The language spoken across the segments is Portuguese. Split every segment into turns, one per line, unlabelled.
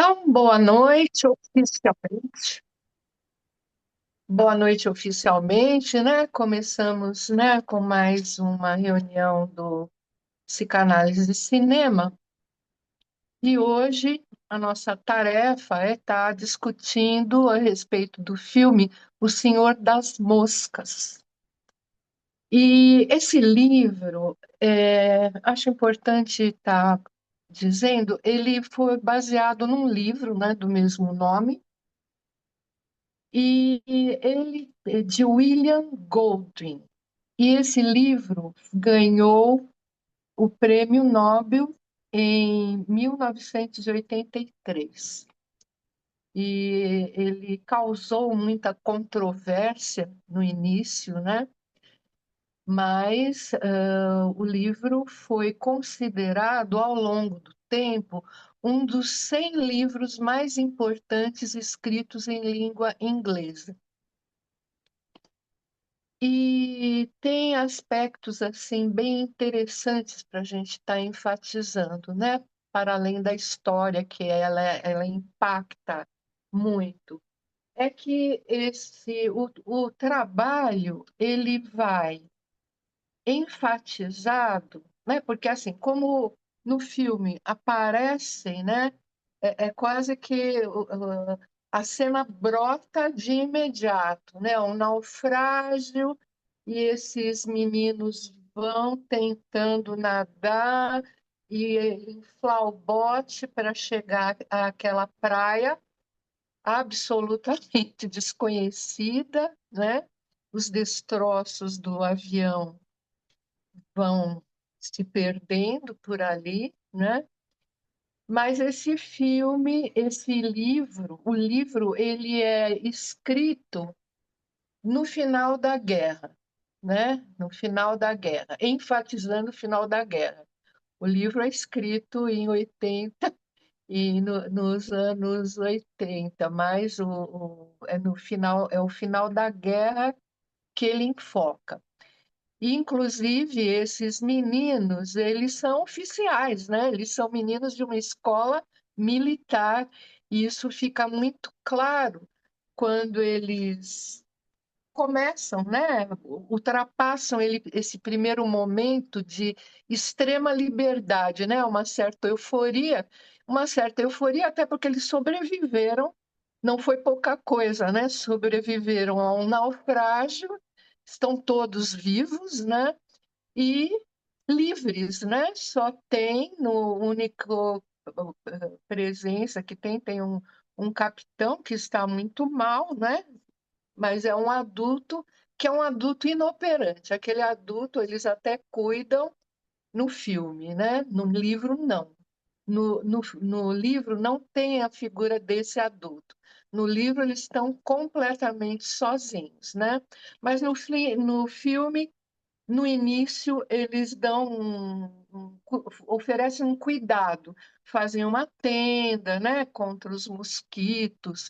Então, boa noite oficialmente. Boa noite oficialmente, né? Começamos, né, com mais uma reunião do Psicanálise e Cinema. E hoje a nossa tarefa é estar discutindo a respeito do filme O Senhor das Moscas. E esse livro, acho importante estar dizendo, ele foi baseado num livro, né, do mesmo nome. E ele é de William Golding. E esse livro ganhou o Prêmio Nobel em 1983. E ele causou muita controvérsia no início, né? Mas o livro foi considerado, ao longo do tempo, um dos 100 livros mais importantes escritos em língua inglesa. E tem aspectos assim bem interessantes para a gente estar enfatizando, né? Para além da história que ela impacta muito, é que o trabalho ele vai enfatizado, né? Porque assim, como no filme aparecem, né? É quase que a cena brota de imediato, né? Um naufrágio e esses meninos vão tentando nadar e inflar o bote para chegar àquela praia absolutamente desconhecida, né? Os destroços do avião vão se perdendo por ali, né? Mas esse livro, o livro, ele é escrito no final da guerra, né? No final da guerra, enfatizando o final da guerra. O livro é escrito em 80 e nos anos 80, mas é no final, é o final da guerra que ele enfoca. Inclusive, esses meninos, eles são oficiais, né? Eles são meninos de uma escola militar, e isso fica muito claro quando eles começam, né? Ultrapassam esse primeiro momento de extrema liberdade, né? Uma certa euforia, até porque eles sobreviveram, não foi pouca coisa, né? Sobreviveram a um naufrágio, estão todos vivos, né? E livres, né? Só tem no único presença que tem um capitão que está muito mal, né? Mas é um adulto que é um adulto inoperante. Aquele adulto eles até cuidam no filme, né? No livro não. No livro não tem a figura desse adulto. No livro eles estão completamente sozinhos, né? Mas no filme no início, eles oferecem um cuidado, fazem uma tenda, né, contra os mosquitos,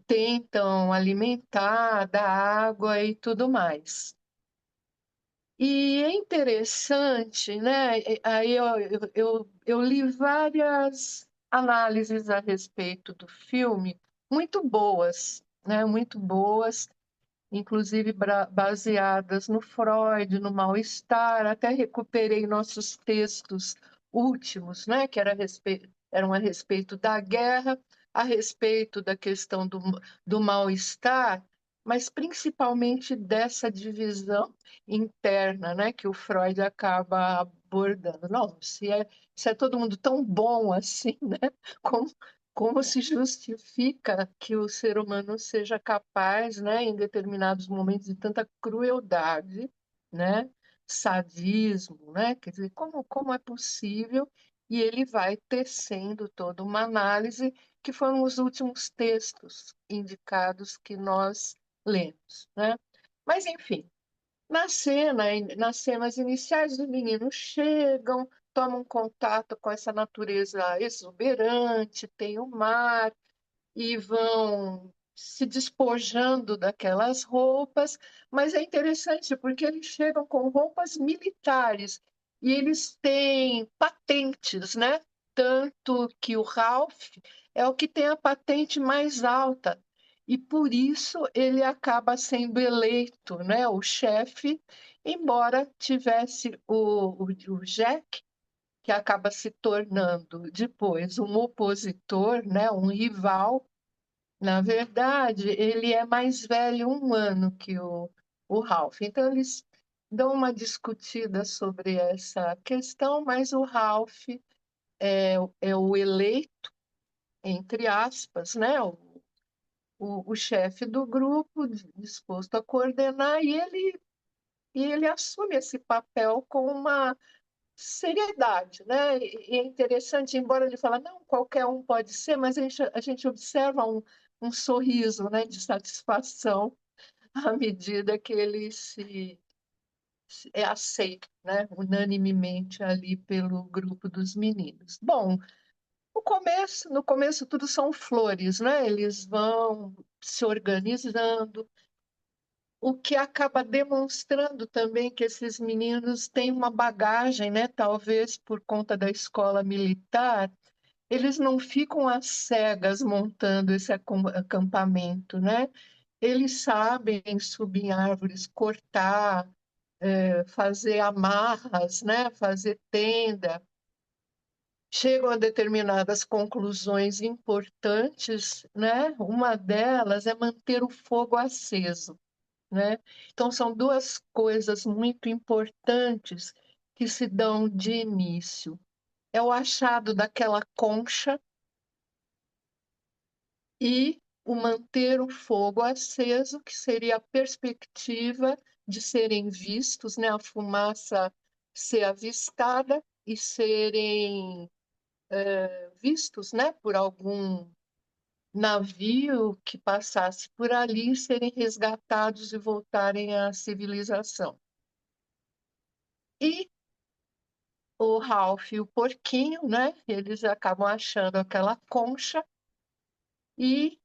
tentam alimentar, dar água e tudo mais. E é interessante, né? Aí eu li várias análises a respeito do filme, muito boas, né? Muito boas, inclusive baseadas no Freud, no mal-estar. Até recuperei nossos textos últimos, né, que eram a respeito da guerra, a respeito da questão do mal-estar, mas principalmente dessa divisão interna, né, que o Freud acaba abordando. Não, se é todo mundo tão bom assim, né, como como se justifica que o ser humano seja capaz, né, em determinados momentos, de tanta crueldade, né, sadismo, né? Quer dizer, como é possível? E ele vai tecendo toda uma análise que foram os últimos textos indicados que nós lemos, né? Mas, enfim, nas cenas iniciais, os meninos chegam, tomam contato com essa natureza exuberante, tem o mar, e vão se despojando daquelas roupas, mas é interessante porque eles chegam com roupas militares e eles têm patentes, né? tanto que o Ralph é o que tem a patente mais alta, e por isso ele acaba sendo eleito, né, o chefe, embora tivesse o Jack, que acaba se tornando depois um opositor, né, um rival. Na verdade, ele é mais velho um ano que o Ralph. Então, eles dão uma discutida sobre essa questão, mas o Ralph é o eleito, entre aspas, né? O chefe do grupo, disposto a coordenar, e ele assume esse papel com uma seriedade, né? E é interessante, embora ele fale, não, qualquer um pode ser, mas a gente observa um sorriso, né, de satisfação à medida que ele é aceito, né, unanimemente ali pelo grupo dos meninos. Bom, no começo tudo são flores, né? Eles vão se organizando, o que acaba demonstrando também que esses meninos têm uma bagagem, né? Talvez por conta da escola militar, eles não ficam às cegas montando esse acampamento, né? Eles sabem subir em árvores, cortar, fazer amarras, né? Fazer tenda. Chegam a determinadas conclusões importantes, né? Uma delas é manter o fogo aceso, né? Então, são duas coisas muito importantes que se dão de início. É o achado daquela concha e o manter o fogo aceso, que seria a perspectiva de serem vistos, né? A fumaça ser avistada e serem vistos, né? Por algum navio que passasse por ali, serem resgatados e voltarem à civilização. E o Ralph e o porquinho, né? Eles acabam achando aquela concha e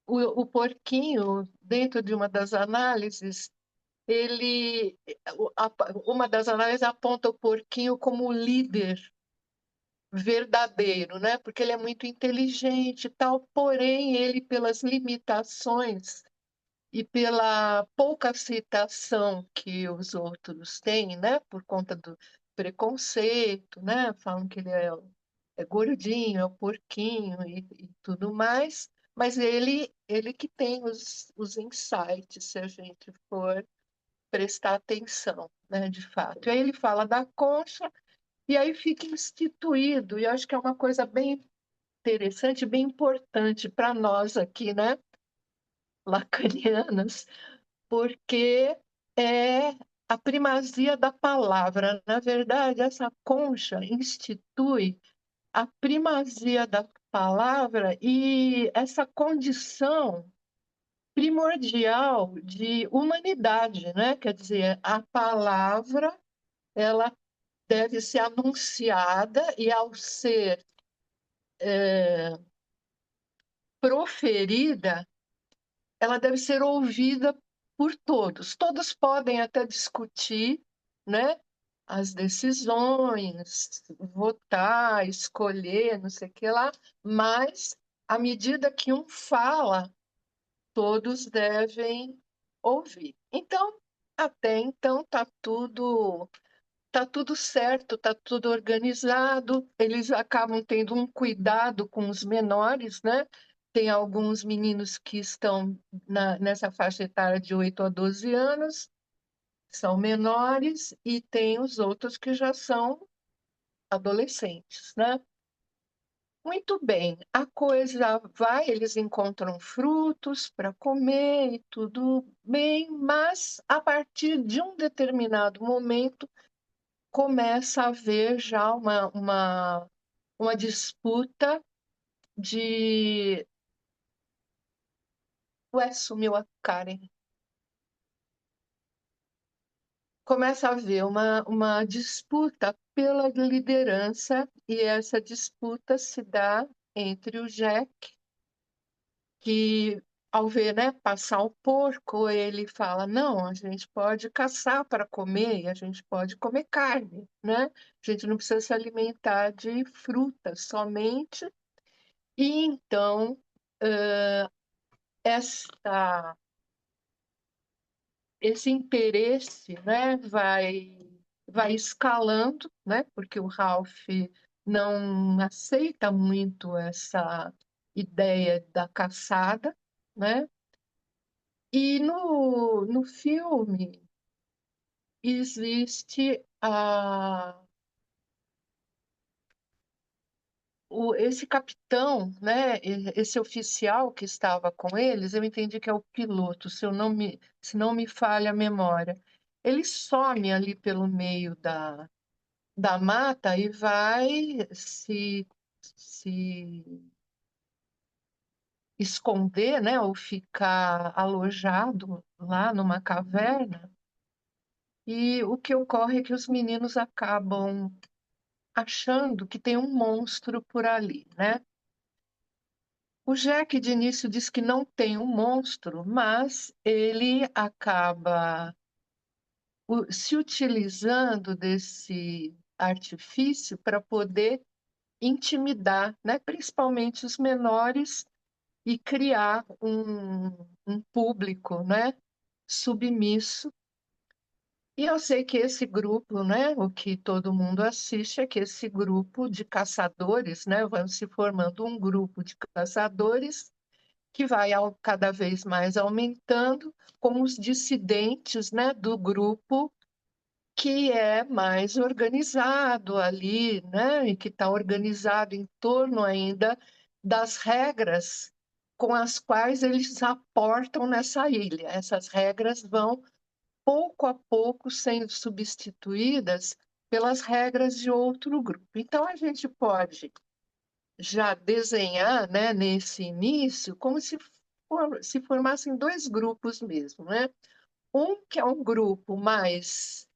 o porquinho, dentro de uma das análises, ele, uma das análises aponta o porquinho como o líder verdadeiro, né? Porque ele é muito inteligente e tal, porém ele, pelas limitações e pela pouca aceitação que os outros têm, né? Por conta do preconceito, né? Falam que ele é gordinho, é o porquinho e tudo mais, mas ele que tem os insights, se a gente for prestar atenção, né, de fato. E aí ele fala da concha, e aí fica instituído, e eu acho que é uma coisa bem interessante, bem importante para nós aqui, né, lacanianas, porque é a primazia da palavra. Na verdade, essa concha institui a primazia da palavra e essa condição primordial de humanidade, né? Quer dizer, a palavra ela deve ser anunciada e, ao ser proferida, ela deve ser ouvida por todos. Todos podem até discutir, né, as decisões, votar, escolher, não sei o que lá, mas à medida que um fala, todos devem ouvir. Então, até então, tá tudo certo, tá tudo organizado. Eles acabam tendo um cuidado com os menores, né? Tem alguns meninos que estão nessa faixa etária de 8 a 12 anos, são menores, e tem os outros que já são adolescentes, né? Muito bem, a coisa vai, eles encontram frutos para comer e tudo bem, mas a partir de um determinado momento começa a haver já uma disputa de. Ué, sumiu a Karen. Começa a haver uma disputa pela liderança, e essa disputa se dá entre o Jack, que ao ver, né, passar o porco, ele fala: não, a gente pode caçar para comer, e a gente pode comer carne, né? A gente não precisa se alimentar de frutas somente. E então, esta, esse interesse, né, vai escalando, né, porque o Ralph não aceita muito essa ideia da caçada, né? E no filme existe esse capitão, né, esse oficial que estava com eles, eu entendi que é o piloto, se não me falha a memória. Ele some ali pelo meio da mata e vai se esconder, né, ou ficar alojado lá numa caverna. E o que ocorre é que os meninos acabam achando que tem um monstro por ali, né? O Jack de início diz que não tem um monstro, mas ele acaba se utilizando desse artifício para poder intimidar, né, principalmente os menores, e criar um público, né, submisso. E eu sei que esse grupo, né, o que todo mundo assiste é que esse grupo de caçadores, né, vai se formando um grupo de caçadores que vai cada vez mais aumentando com os dissidentes, né, do grupo que é mais organizado ali, né, e que está organizado em torno ainda das regras com as quais eles aportam nessa ilha. Essas regras vão pouco a pouco sendo substituídas pelas regras de outro grupo. Então a gente pode já desenhar, né, nesse início, como se formassem dois grupos mesmo, né? Um que é um grupo mais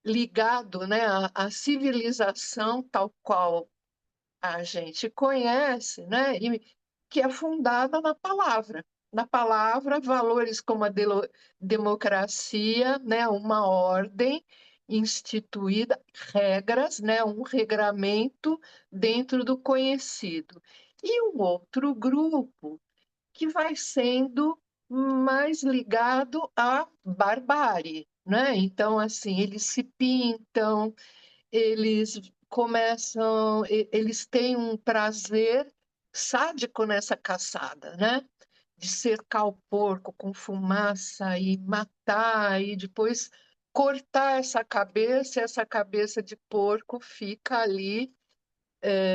ligado, né, à civilização tal qual a gente conhece, né, e que é fundada na palavra, valores como a democracia, né, uma ordem instituída, regras, né, um regramento dentro do conhecido. E um outro grupo que vai sendo mais ligado à barbárie, né? Então, assim, eles se pintam, eles começam, eles têm um prazer sádico nessa caçada, né? De cercar o porco com fumaça e matar e depois cortar essa cabeça de porco fica ali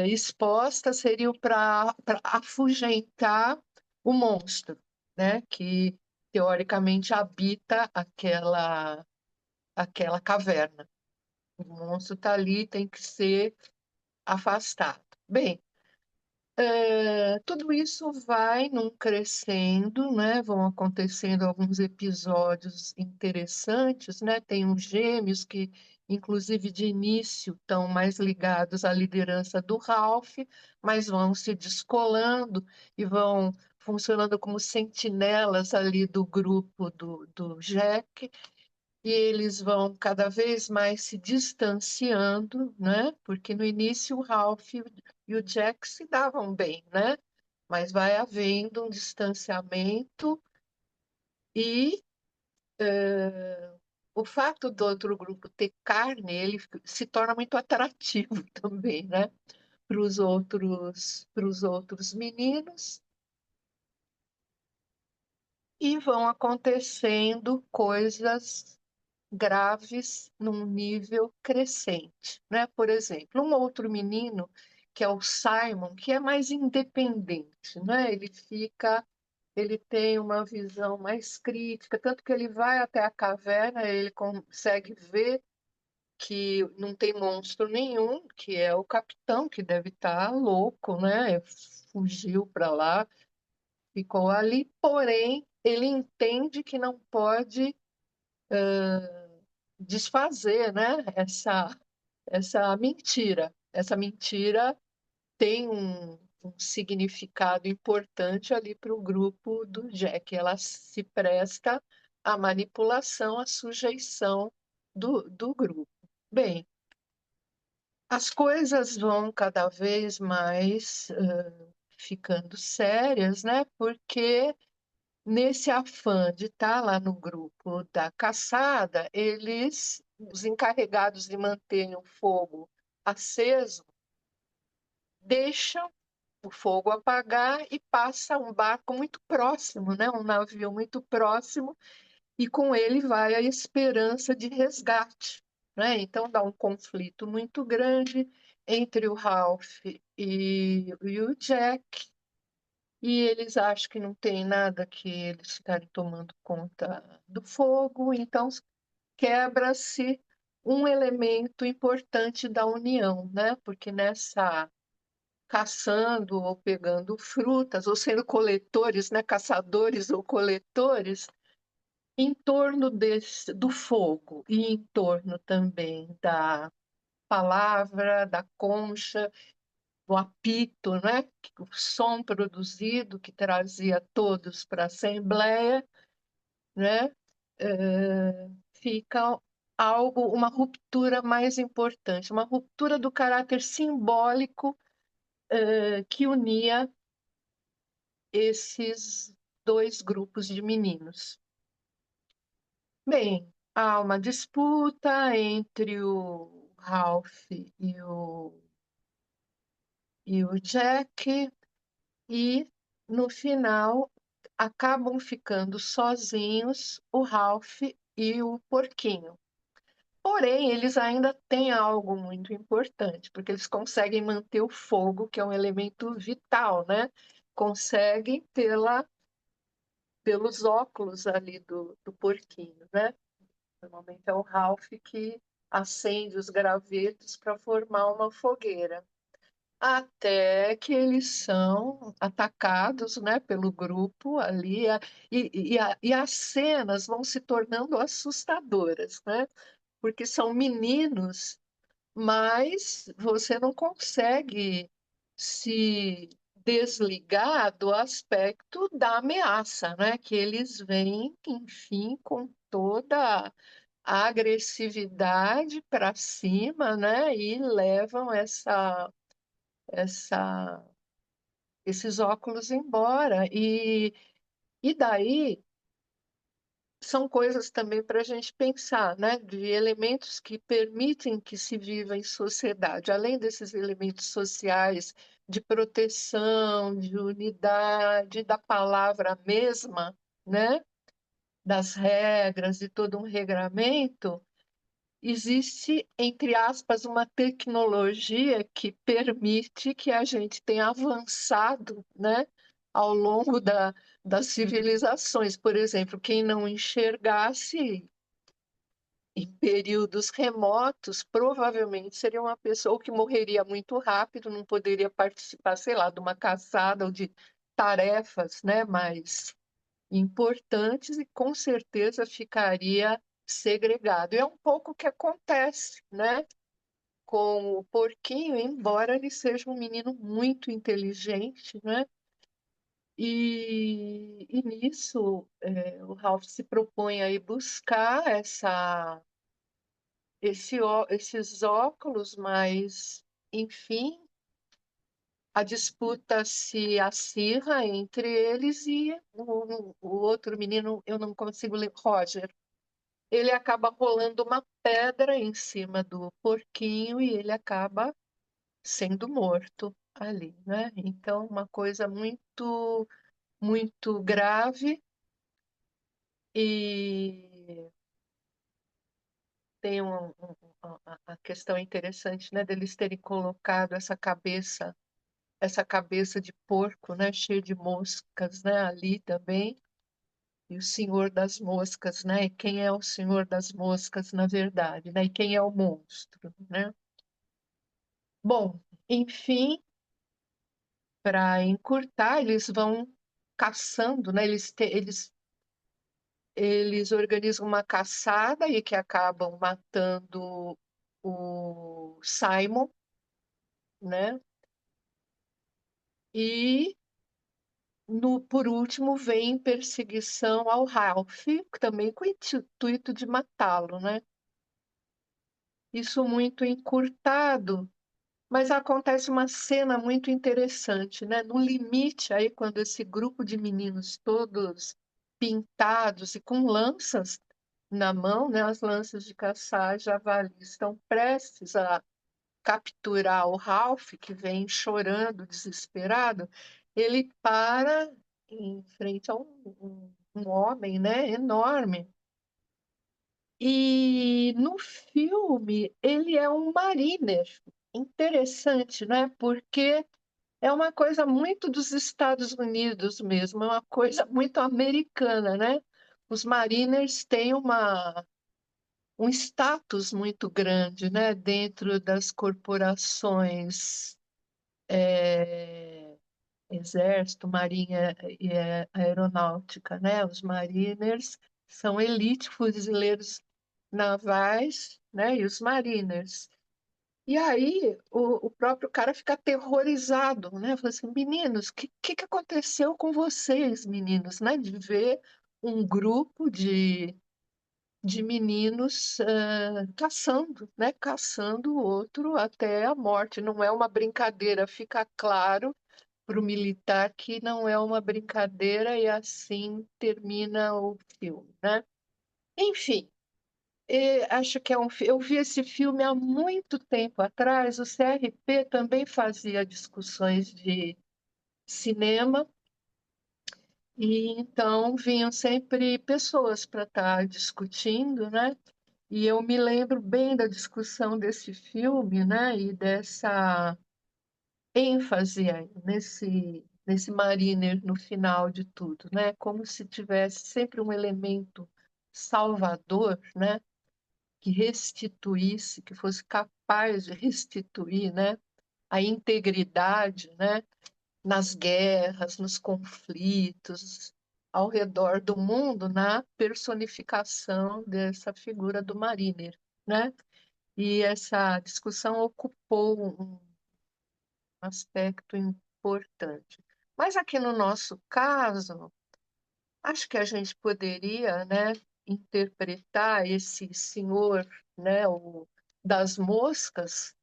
exposta, seria para afugentar o monstro, né? Que teoricamente habita aquela caverna. O monstro está ali, tem que ser afastado. Bem, tudo isso vai num crescendo, né? Vão acontecendo alguns episódios interessantes, né? Tem uns gêmeos que, inclusive, de início estão mais ligados à liderança do Ralph, mas vão se descolando e vão funcionando como sentinelas ali do grupo do Jack, e eles vão cada vez mais se distanciando, né? Porque no início o Ralph e o Jack se davam bem, né? Mas vai havendo um distanciamento e o fato do outro grupo ter carne, ele se torna muito atrativo também, né? Para os outros meninos, e vão acontecendo coisas graves num nível crescente, né? Por exemplo, um outro menino, que é o Simon, que é mais independente, né? Ele tem uma visão mais crítica, tanto que ele vai até a caverna, ele consegue ver que não tem monstro nenhum, que é o capitão, que deve estar louco, né? Fugiu para lá, ficou ali, porém, ele entende que não pode desfazer, né, essa mentira. Essa mentira tem um significado importante ali para o grupo do Jack. Ela se presta à manipulação, à sujeição do grupo. Bem, as coisas vão cada vez mais ficando sérias, né? Porque nesse afã de estar lá no grupo da caçada, os encarregados de manterem o fogo aceso, deixam o fogo apagar e passa um barco muito próximo, né? Um navio muito próximo, e com ele vai a esperança de resgate, né? Então dá um conflito muito grande entre o Ralph e o Jack, e eles acham que não tem nada que eles ficarem tomando conta do fogo, então quebra-se um elemento importante da união, né? Porque nessa caçando ou pegando frutas, ou sendo coletores, né? Caçadores ou coletores, em torno do fogo e em torno também da palavra, da concha, o apito, né? O som produzido que trazia todos para a Assembleia, né? Fica algo, uma ruptura mais importante, uma ruptura do caráter simbólico que unia esses dois grupos de meninos. Bem, há uma disputa entre o Ralph e o Jack, e no final acabam ficando sozinhos o Ralph e o porquinho. Porém, eles ainda têm algo muito importante, porque eles conseguem manter o fogo, que é um elemento vital, né? Conseguem pelos óculos ali do porquinho, né? Normalmente é o Ralph que acende os gravetos para formar uma fogueira. Até que eles são atacados, né, pelo grupo ali, e as cenas vão se tornando assustadoras, né? Porque são meninos, mas você não consegue se desligar do aspecto da ameaça, né? Que eles vêm, enfim, com toda a agressividade para cima, né? E levam essa, esses óculos embora. E daí são coisas também para a gente pensar, né? De elementos que permitem que se viva em sociedade, além desses elementos sociais de proteção, de unidade, da palavra mesma, né? Das regras e todo um regramento. Existe, entre aspas, uma tecnologia que permite que a gente tenha avançado, né, ao longo das civilizações. Por exemplo, quem não enxergasse em períodos remotos, provavelmente seria uma pessoa que morreria muito rápido, não poderia participar, sei lá, de uma caçada ou de tarefas, né, mais importantes, e com certeza ficaria segregado. E é um pouco o que acontece, né, com o porquinho, embora ele seja um menino muito inteligente, né? E nisso o Ralph se propõe a ir buscar esses óculos, mas, enfim, a disputa se acirra entre eles, e o outro menino, eu não consigo ler, Roger, ele acaba rolando uma pedra em cima do porquinho e ele acaba sendo morto ali, né? Então, uma coisa muito, muito grave, e tem a questão interessante, né, deles terem colocado essa cabeça de porco, né, cheia de moscas, né, ali também. E o Senhor das Moscas, né? Quem é o Senhor das Moscas, na verdade, né? E quem é o monstro, né? Bom, enfim, para encurtar, eles vão caçando, né? Eles organizam uma caçada e que acabam matando o Simon, né? E, por último, vem perseguição ao Ralph, também com o intuito de matá-lo, né? Isso muito encurtado, mas acontece uma cena muito interessante, né? No limite, aí, quando esse grupo de meninos todos pintados e com lanças na mão, né? As lanças de caçar javali estão prestes a capturar o Ralph, que vem chorando, desesperado. Ele para em frente a um homem, né? Enorme. E no filme ele é um mariner. Interessante, né? Porque é uma coisa muito dos Estados Unidos mesmo, é uma coisa muito americana, né? Os mariners têm um status muito grande, né? Dentro das corporações, exército, marinha e aeronáutica, né? Os mariners são elite, fuzileiros navais, né? E os mariners. E aí o próprio cara fica aterrorizado, né? Fala assim, meninos, que aconteceu com vocês, meninos, né? De ver um grupo de meninos caçando, né? Caçando o outro até a morte. Não é uma brincadeira, fica claro para o militar que não é uma brincadeira e assim termina o filme, né? Enfim, acho que eu vi esse filme há muito tempo atrás. O CRP também fazia discussões de cinema e então vinham sempre pessoas para estar discutindo, né? E eu me lembro bem da discussão desse filme, né? E dessa ênfase aí nesse Mariner no final de tudo, né? Como se tivesse sempre um elemento salvador, né? Que restituísse, que fosse capaz de restituir, né? A integridade, né? Nas guerras, nos conflitos ao redor do mundo, na personificação dessa figura do Mariner, né? E essa discussão ocupou um aspecto importante. Mas aqui no nosso caso, acho que a gente poderia, né, interpretar esse senhor, né, o das moscas,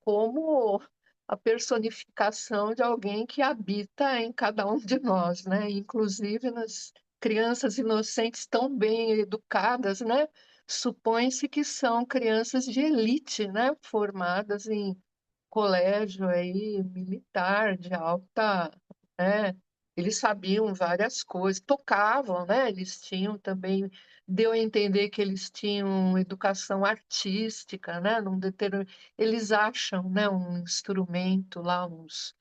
como a personificação de alguém que habita em cada um de nós, né? Inclusive nas crianças inocentes tão bem educadas, né? Supõe-se que são crianças de elite, né? Formadas em colégio aí militar de alta, né? Eles sabiam várias coisas, tocavam, né? Eles tinham também, deu a entender que eles tinham educação artística, né? Eles acham, né, um instrumento lá, uns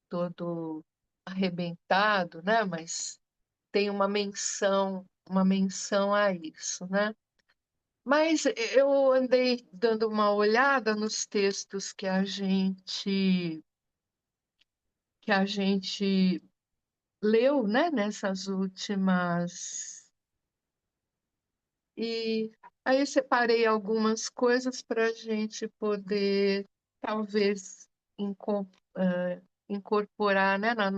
todo arrebentado, né? Mas tem uma menção a isso, né? Mas eu andei dando uma olhada nos textos que a gente leu, né, nessas últimas. E aí eu separei algumas coisas para a gente poder, talvez, incorporar, né, na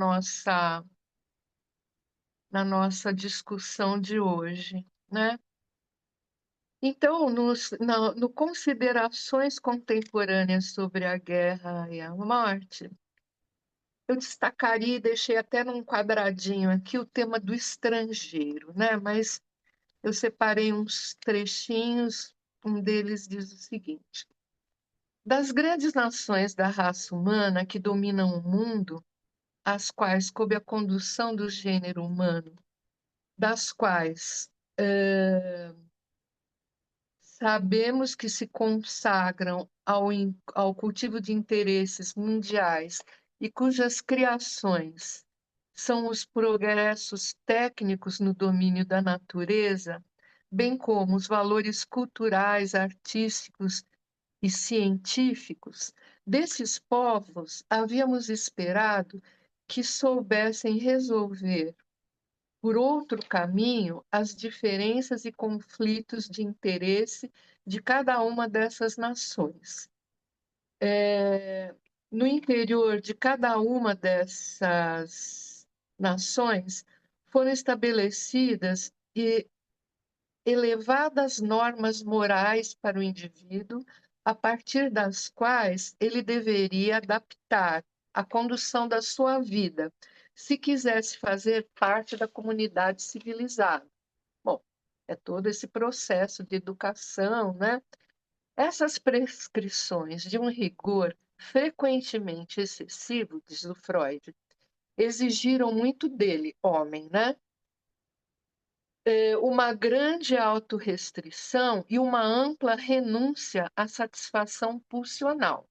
nossa discussão de hoje, né? Então, no Considerações Contemporâneas sobre a Guerra e a Morte, eu destacaria e deixei até num quadradinho aqui o tema do estrangeiro, né? Mas eu separei uns trechinhos, um deles diz o seguinte: das grandes nações da raça humana que dominam o mundo, às quais coube a condução do gênero humano, das quais sabemos que se consagram ao cultivo de interesses mundiais e cujas criações são os progressos técnicos no domínio da natureza, bem como os valores culturais, artísticos e científicos, desses povos havíamos esperado que soubessem resolver por outro caminho as diferenças e conflitos de interesse de cada uma dessas nações. no interior de cada uma dessas nações foram estabelecidas e elevadas normas morais para o indivíduo, a partir das quais ele deveria adaptar a condução da sua vida, se quisesse fazer parte da comunidade civilizada. Bom, é todo esse processo de educação, né? Essas prescrições de um rigor frequentemente excessivo, diz o Freud, exigiram muito dele, homem, né? Uma grande autorrestrição e uma ampla renúncia à satisfação pulsional.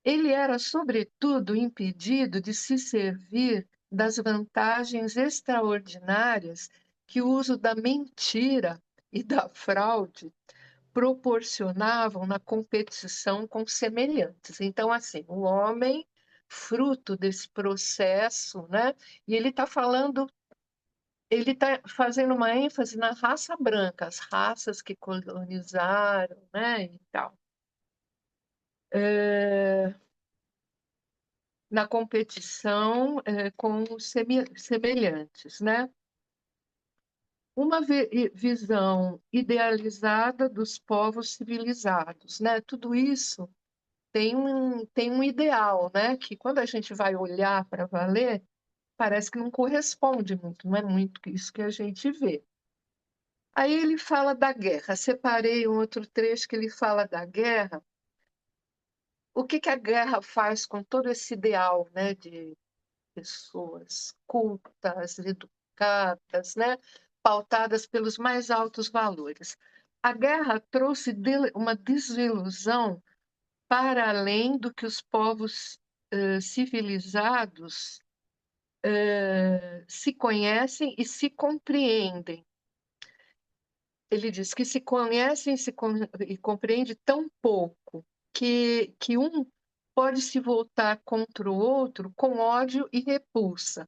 Ele era, sobretudo, impedido de se servir das vantagens extraordinárias que o uso da mentira e da fraude proporcionavam na competição com semelhantes. Então, assim, o homem, fruto desse processo, né? E ele está fazendo uma ênfase na raça branca, as raças que colonizaram, né, e tal. Na competição com os semelhantes, né? Uma visão idealizada dos povos civilizados, né? Tudo isso tem um ideal, né? Que quando a gente vai olhar para valer, parece que não corresponde muito, não é muito isso que a gente vê. Aí ele fala da guerra. Separei um outro trecho que ele fala da guerra. O que que a guerra faz com todo esse ideal, né, de pessoas cultas, educadas, né, pautadas pelos mais altos valores? A guerra trouxe uma desilusão para além do que os povos civilizados se conhecem e se compreendem. Ele diz que se conhecem e compreende tão pouco que um pode se voltar contra o outro com ódio e repulsa.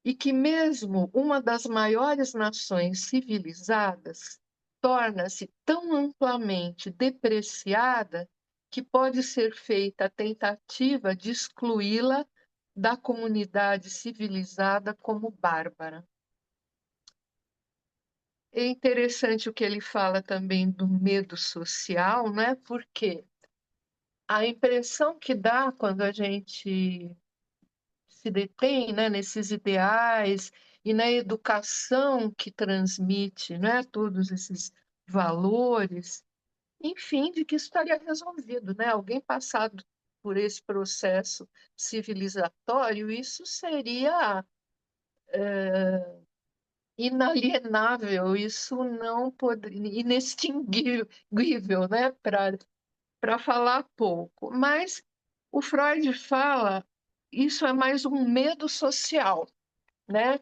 E que mesmo uma das maiores nações civilizadas torna-se tão amplamente depreciada que pode ser feita a tentativa de excluí-la da comunidade civilizada como bárbara. É interessante o que ele fala também do medo social, né? Porque a impressão que dá quando a gente se detém, né, nesses ideais e na educação que transmite, né, todos esses valores, enfim, de que isso estaria resolvido, né? Alguém passado por esse processo civilizatório, isso seria inalienável, isso não poderia, inextinguível, né? Para falar pouco. Mas o Freud fala, isso é mais um medo social, né?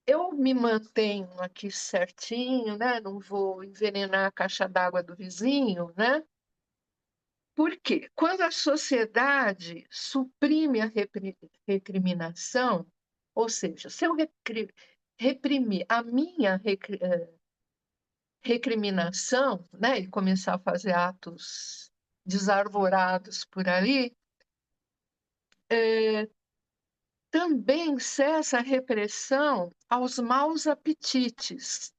Eu me mantenho aqui certinho, né? Não vou envenenar a caixa d'água do vizinho, né? Porque quando a sociedade suprime a recriminação, ou seja, se eu reprimir a minha recriminação, né, e começar a fazer atos desarvorados por ali, também cessa a repressão aos maus apetites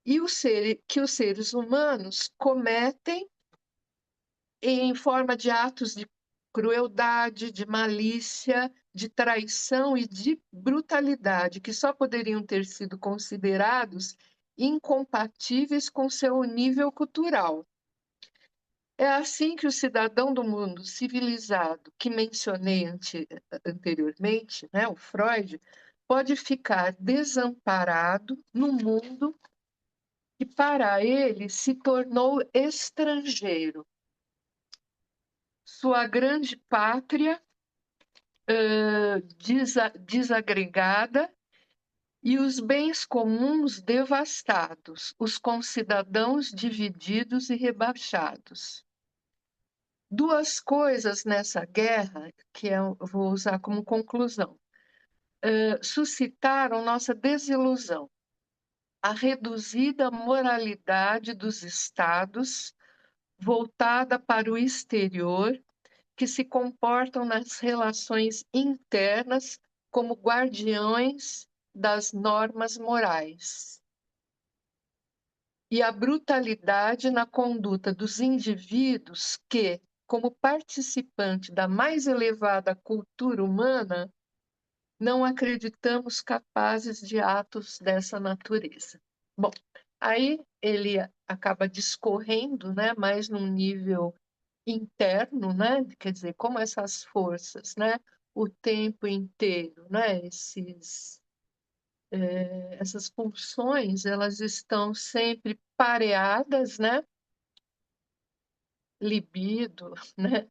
que os seres humanos cometem em forma de atos de crueldade, de malícia, de traição e de brutalidade, que só poderiam ter sido considerados incompatíveis com seu nível cultural. É assim que o cidadão do mundo civilizado, que mencionei anteriormente, né, o Freud, pode ficar desamparado no mundo que para ele se tornou estrangeiro. Sua grande pátria desagregada e os bens comuns devastados, os concidadãos divididos e rebaixados. Duas coisas nessa guerra, que eu vou usar como conclusão, suscitaram nossa desilusão. A reduzida moralidade dos estados voltada para o exterior, que se comportam nas relações internas como guardiões das normas morais. E a brutalidade na conduta dos indivíduos que, como participante da mais elevada cultura humana, não acreditamos capazes de atos dessa natureza. Bom, aí ele acaba discorrendo, né, mais num nível interno, né, quer dizer, como essas forças, né, o tempo inteiro, né, essas pulsões, elas estão sempre pareadas, né, libido, né,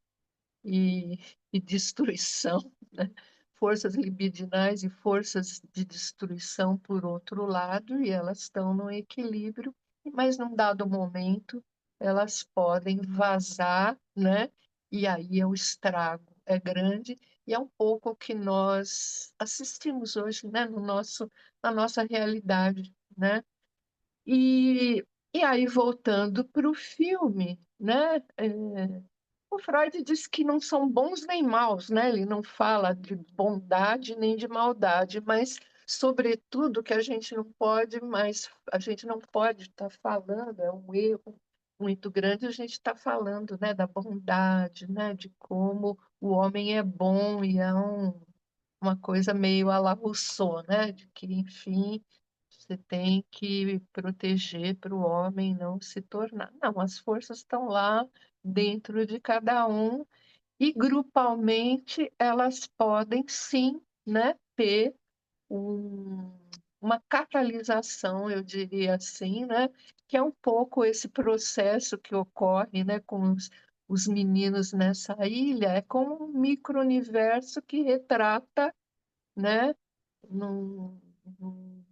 e, e destruição, né? Forças libidinais e forças de destruição por outro lado, e elas estão no equilíbrio, mas num dado momento elas podem vazar, né? E aí o estrago é grande, e é um pouco o que nós assistimos hoje, né? Na nossa realidade, né? E, e aí, voltando para o filme, né? O Freud diz que não são bons nem maus, né? Ele não fala de bondade nem de maldade, mas, sobretudo, que a gente não pode mais, a gente não pode estar falando, é um erro muito grande, a gente está falando, né, da bondade, né, de como o homem é bom e é uma coisa meio à la Rousseau, né, de que, enfim, você tem que proteger para o homem não se tornar. Não, as forças estão lá dentro de cada um e grupalmente elas podem sim, né, ter um- uma catalisação, eu diria assim, né, que é um pouco esse processo que ocorre, né, com os meninos nessa ilha, é como um micro-universo que retrata, né, num, num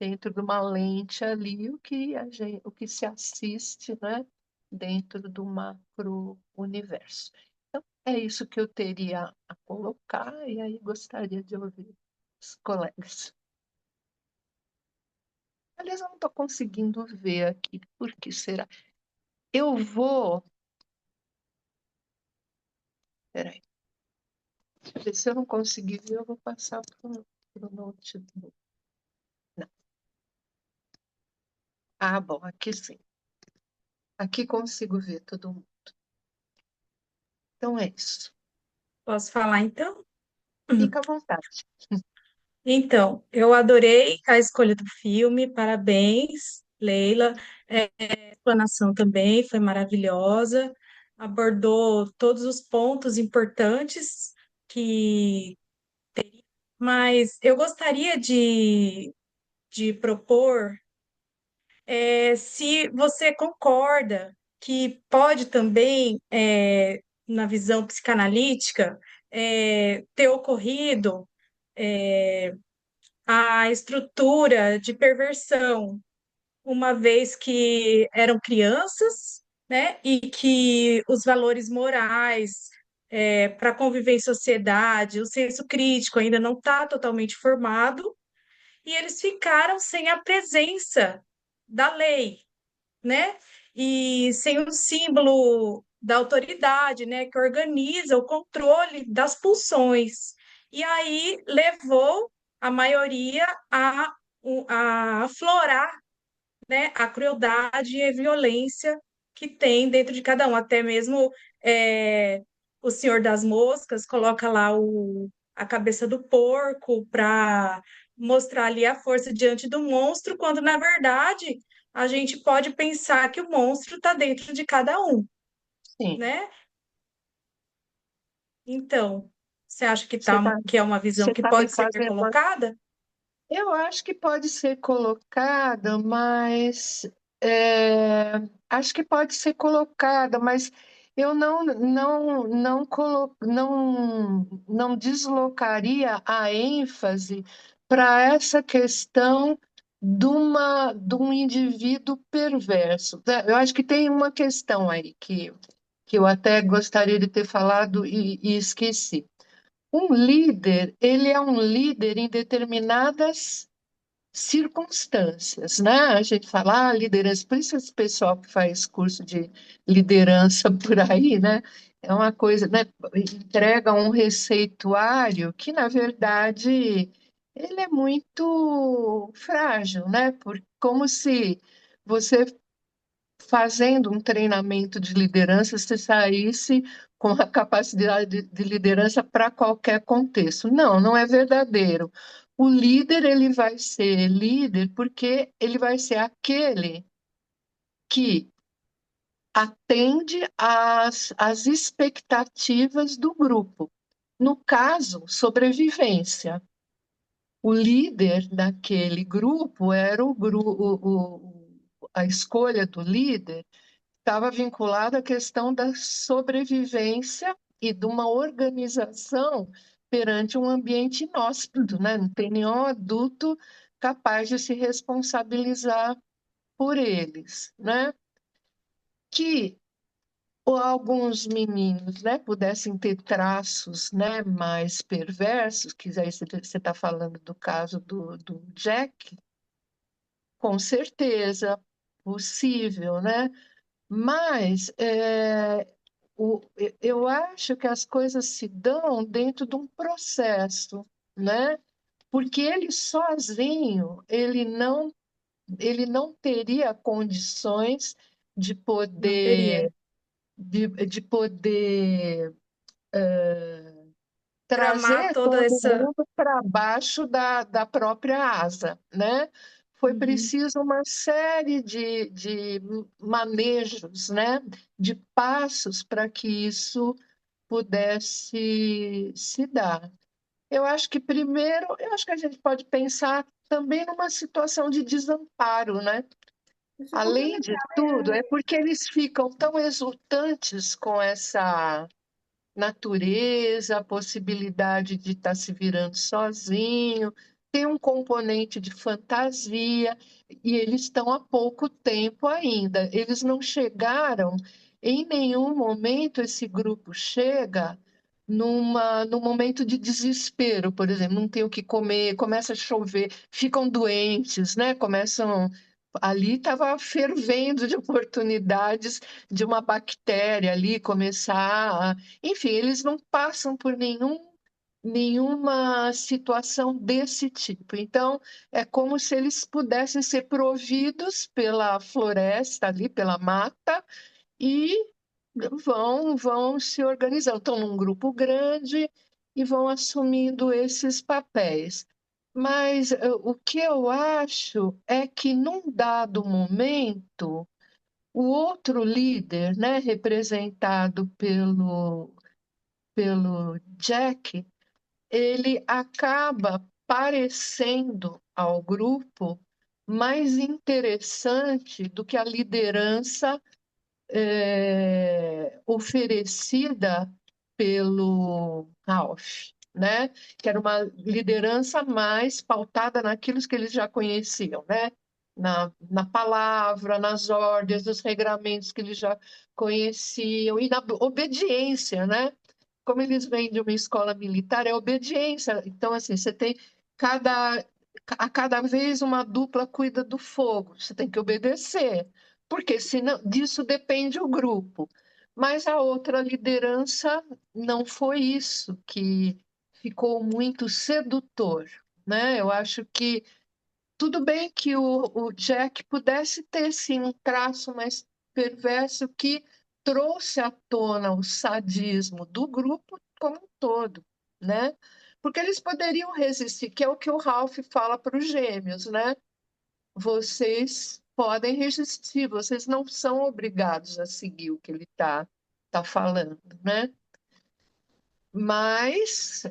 dentro de uma lente ali o que se assiste, né, dentro do macro universo. Então, é isso que eu teria a colocar, e aí gostaria de ouvir os colegas. Aliás, eu não estou conseguindo ver aqui, por que será? Eu vou. Peraí, deixa eu ver se eu não conseguir ver, eu vou passar para o notebook. Não. Ah, bom, aqui sim. Aqui consigo ver todo mundo. Então é isso.
Posso falar então?
Fica à vontade.
Então, eu adorei a escolha do filme, parabéns, Leila. A explanação também foi maravilhosa, abordou todos os pontos importantes que. Mas eu gostaria de propor, se você concorda que pode também, na visão psicanalítica, ter ocorrido a estrutura de perversão, uma vez que eram crianças, né, e que os valores morais para conviver em sociedade, o senso crítico ainda não está totalmente formado, e eles ficaram sem a presença da lei, né? E sem o símbolo da autoridade, né, que organiza o controle das pulsões. E aí levou a maioria a aflorar, né, a crueldade e a violência que tem dentro de cada um. Até mesmo o Senhor das Moscas coloca lá a cabeça do porco para mostrar ali a força diante do monstro, quando na verdade a gente pode pensar que o monstro está dentro de cada um,
Sim.
né? Então, você acha
Você está
que é uma visão
você
que
tá me
pode ser
fazendo.
colocada?
Eu acho que pode ser colocada, mas acho que pode ser colocada, mas eu não deslocaria a ênfase para essa questão de um indivíduo perverso, né? Eu acho que tem uma questão aí que eu até gostaria de ter falado e esqueci. Um líder, ele é um líder em determinadas circunstâncias, né? A gente fala, liderança, por isso esse pessoal que faz curso de liderança por aí, né? É uma coisa, né? Entrega um receituário que, na verdade, ele é muito frágil, né? Como se você fazendo um treinamento de liderança, você saísse com a capacidade de liderança para qualquer contexto. Não, não é verdadeiro. O líder, ele vai ser líder porque ele vai ser aquele que atende às expectativas do grupo. No caso, sobrevivência. O líder daquele grupo era a escolha do líder estava vinculada à questão da sobrevivência e de uma organização perante um ambiente inóspito, né? Não tem nenhum adulto capaz de se responsabilizar por eles, né? Que alguns meninos, né, pudessem ter traços, né, mais perversos, que aí você está falando do caso do Jack, com certeza possível, né? Mas eu acho que as coisas se dão dentro de um processo, né? Porque ele sozinho, ele não teria condições de
Não teria.
de poder
Tramar
trazer
toda
todo
essa.
mundo para baixo da própria asa, né? Foi
Uhum.
preciso uma série de manejos, né? De passos para que isso pudesse se dar. Eu acho que primeiro, eu acho que a gente pode pensar também numa situação de desamparo, né?
Isso é
Além de
complementar.
tudo, é porque eles ficam tão exultantes com essa natureza, a possibilidade de estar se virando sozinho, tem um componente de fantasia, e eles estão há pouco tempo ainda. Eles não chegaram, em nenhum momento esse grupo chega num momento de desespero, por exemplo, não tem o que comer, começa a chover, ficam doentes, né? Começam. Ali estava fervendo de oportunidades de uma bactéria ali começar. Enfim, eles não passam por nenhuma situação desse tipo. Então, é como se eles pudessem ser providos pela floresta ali, pela mata, e vão se organizando. Estão num grupo grande e vão assumindo esses papéis. Mas o que eu acho é que, num dado momento, o outro líder, né, representado pelo Jack, ele acaba parecendo ao grupo mais interessante do que a liderança oferecida pelo Ralph, né? Que era uma liderança mais pautada naquilo que eles já conheciam, né? Na palavra, nas ordens, nos regramentos que eles já conheciam e na obediência, né? Como eles vêm de uma escola militar, é obediência. Então, assim, você tem cada, a cada vez uma dupla cuida do fogo, você tem que obedecer, porque senão disso depende o grupo. Mas a outra liderança não foi isso que ficou muito sedutor, né? Eu acho que tudo bem que o Jack pudesse ter sim um traço mais perverso que trouxe à tona o sadismo do grupo como um todo, né? Porque eles poderiam resistir, que é o que o Ralph fala para os gêmeos, né? Vocês podem resistir, vocês não são obrigados a seguir o que ele tá falando, né? Mas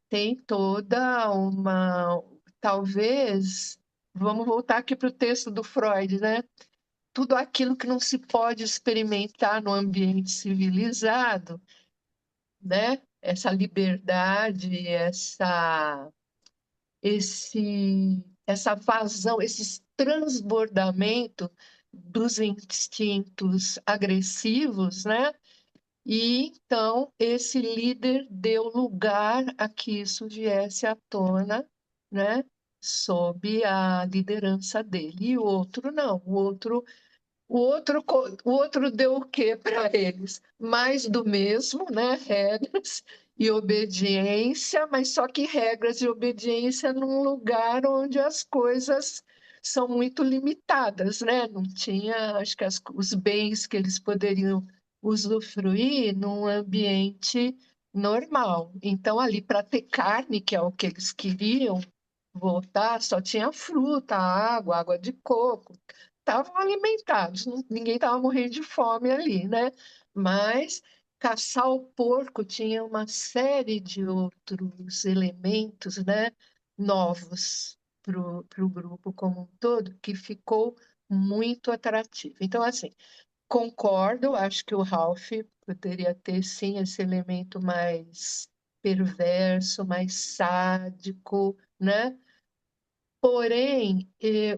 tem toda uma. Talvez. Vamos voltar aqui para o texto do Freud, né? Tudo aquilo que não se pode experimentar no ambiente civilizado, né? Essa liberdade, essa vazão, esse transbordamento dos instintos agressivos, né? E então esse líder deu lugar a que isso viesse à tona, né? sob a liderança dele. E o outro não, o outro deu o quê para eles? Mais do mesmo, né? Regras e obediência, mas só que regras e obediência num lugar onde as coisas são muito limitadas, né? Não tinha, acho que os bens que eles poderiam usufruir num ambiente normal. Então, ali para ter carne, que é o que eles queriam voltar, só tinha fruta, água de coco, estavam alimentados, ninguém estava morrendo de fome ali, né? Mas caçar o porco tinha uma série de outros elementos, né? Novos para o grupo como um todo, que ficou muito atrativo. Então, assim, concordo, acho que o Ralph poderia ter, sim, esse elemento mais perverso, mais sádico, né? Porém,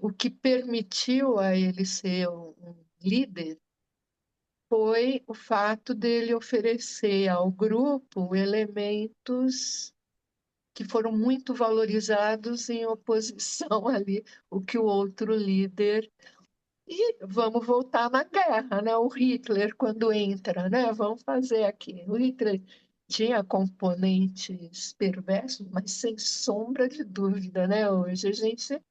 o que permitiu a ele ser um líder foi o fato dele oferecer ao grupo elementos que foram muito valorizados em oposição ali, o que o outro líder. E vamos voltar na guerra, né? O Hitler, quando entra, né? Vamos fazer aqui. O Hitler tinha componentes perversos, mas sem sombra de dúvida, né? Hoje a gente.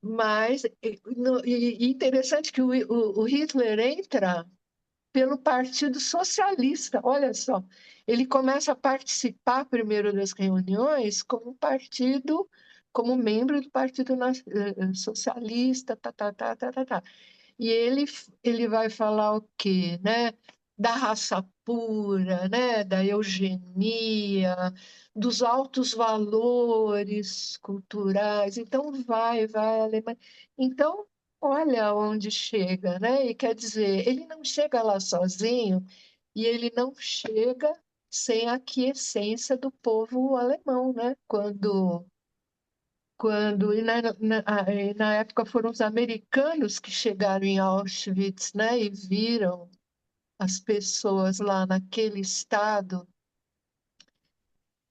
Mas e interessante que o Hitler entra pelo Partido Socialista, olha só. Ele começa a participar primeiro das reuniões como partido, como membro do Partido Socialista, tá, tá, tá, tá, tá, tá. E ele vai falar o quê, né? Da raça pura, né? Da eugenia, dos altos valores culturais. Então, vai, Alemanha. Então, olha onde chega, né? E quer dizer, ele não chega lá sozinho e ele não chega sem a aquiescência do povo alemão, né? Quando na época foram os americanos que chegaram em Auschwitz, né, e viram as pessoas lá naquele estado,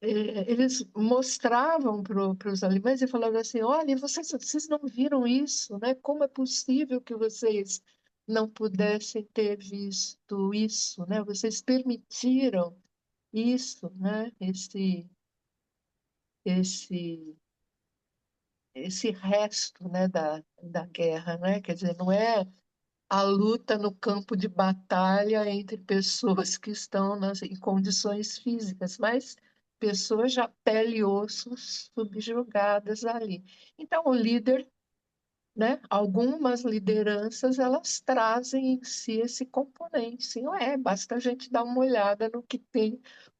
eles mostravam para os alemães e falavam assim: olha, vocês não viram isso, né? Como é possível que vocês não pudessem ter visto isso, né? Vocês permitiram isso, né? Esse esse resto, né, da guerra, né? Quer dizer, não é a luta no campo de batalha entre pessoas que estão em condições físicas, mas pessoas já pele e osso subjugadas ali. Então, o líder, né? Algumas lideranças elas trazem em si esse componente. Sim, não é? Basta a gente dar uma olhada no que tem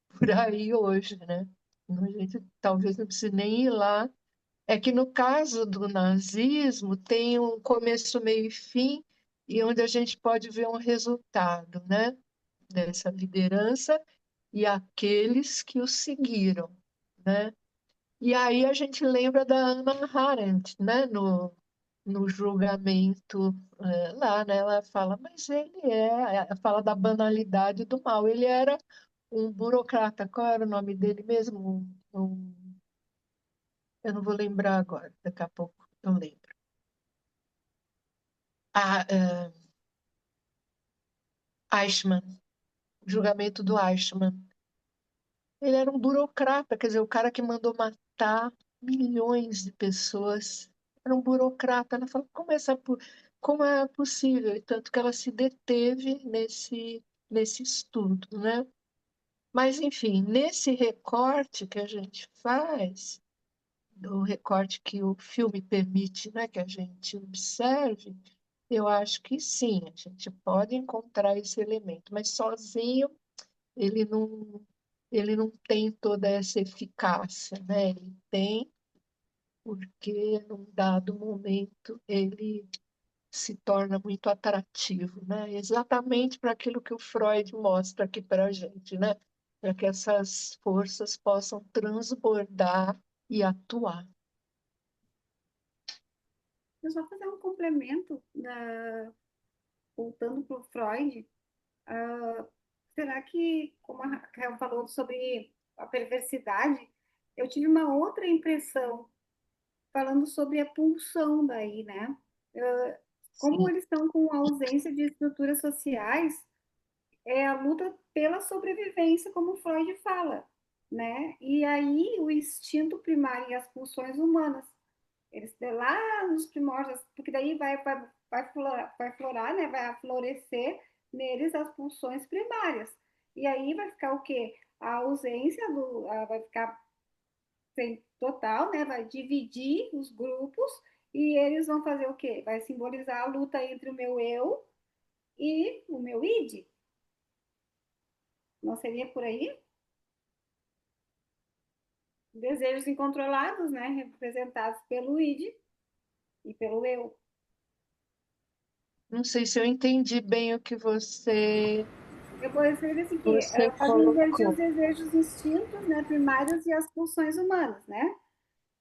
por aí hoje, né? A gente talvez não precise nem ir lá. É que no caso do nazismo tem um começo, meio e fim, e onde a gente pode ver um resultado, né, dessa liderança e aqueles que o seguiram, né? E aí a gente lembra da Hannah Arendt, né, no julgamento lá, né? Ela fala, mas fala da banalidade do mal. Ele era um burocrata. Qual era o nome dele mesmo? Eu não vou lembrar agora, daqui a pouco eu lembro. Ah, Eichmann, o julgamento do Eichmann. Ele era um burocrata, quer dizer, o cara que mandou matar milhões de pessoas. Era um burocrata. Ela falou, como é possível? E tanto que ela se deteve nesse estudo, né? Mas, enfim, nesse recorte que a gente faz, do recorte que o filme permite, né, que a gente observe, eu acho que sim, a gente pode encontrar esse elemento, mas sozinho ele não, ele não tem toda essa eficácia, né? Ele tem porque, num dado momento, ele se torna muito atrativo, né? Exatamente para aquilo que o Freud mostra aqui para a gente, né? Para que essas forças possam transbordar e atuar.
Eu só fazer um complemento, voltando para o Freud, será que, como a Raquel falou sobre a perversidade, eu tive uma outra impressão falando sobre a pulsão daí, né? Como
sim,
eles estão com ausência de estruturas sociais, é a luta pela sobrevivência, como Freud fala, né? E aí o instinto primário e as pulsões humanas, eles lá nos primórdios, porque daí vai florar, né? Vai florescer neles as pulsões primárias. E aí vai ficar o quê? A ausência vai ficar sem total, né? Vai dividir os grupos e eles vão fazer o quê? Vai simbolizar a luta entre o meu eu e o meu id. Não seria por aí? Desejos incontrolados, né? Representados pelo id e pelo eu.
não sei se eu entendi bem o que
Eu poderia escrever assim que
você
fazem invertir os
colocou.
desejos instintos, né, primários e as pulsões humanas, né?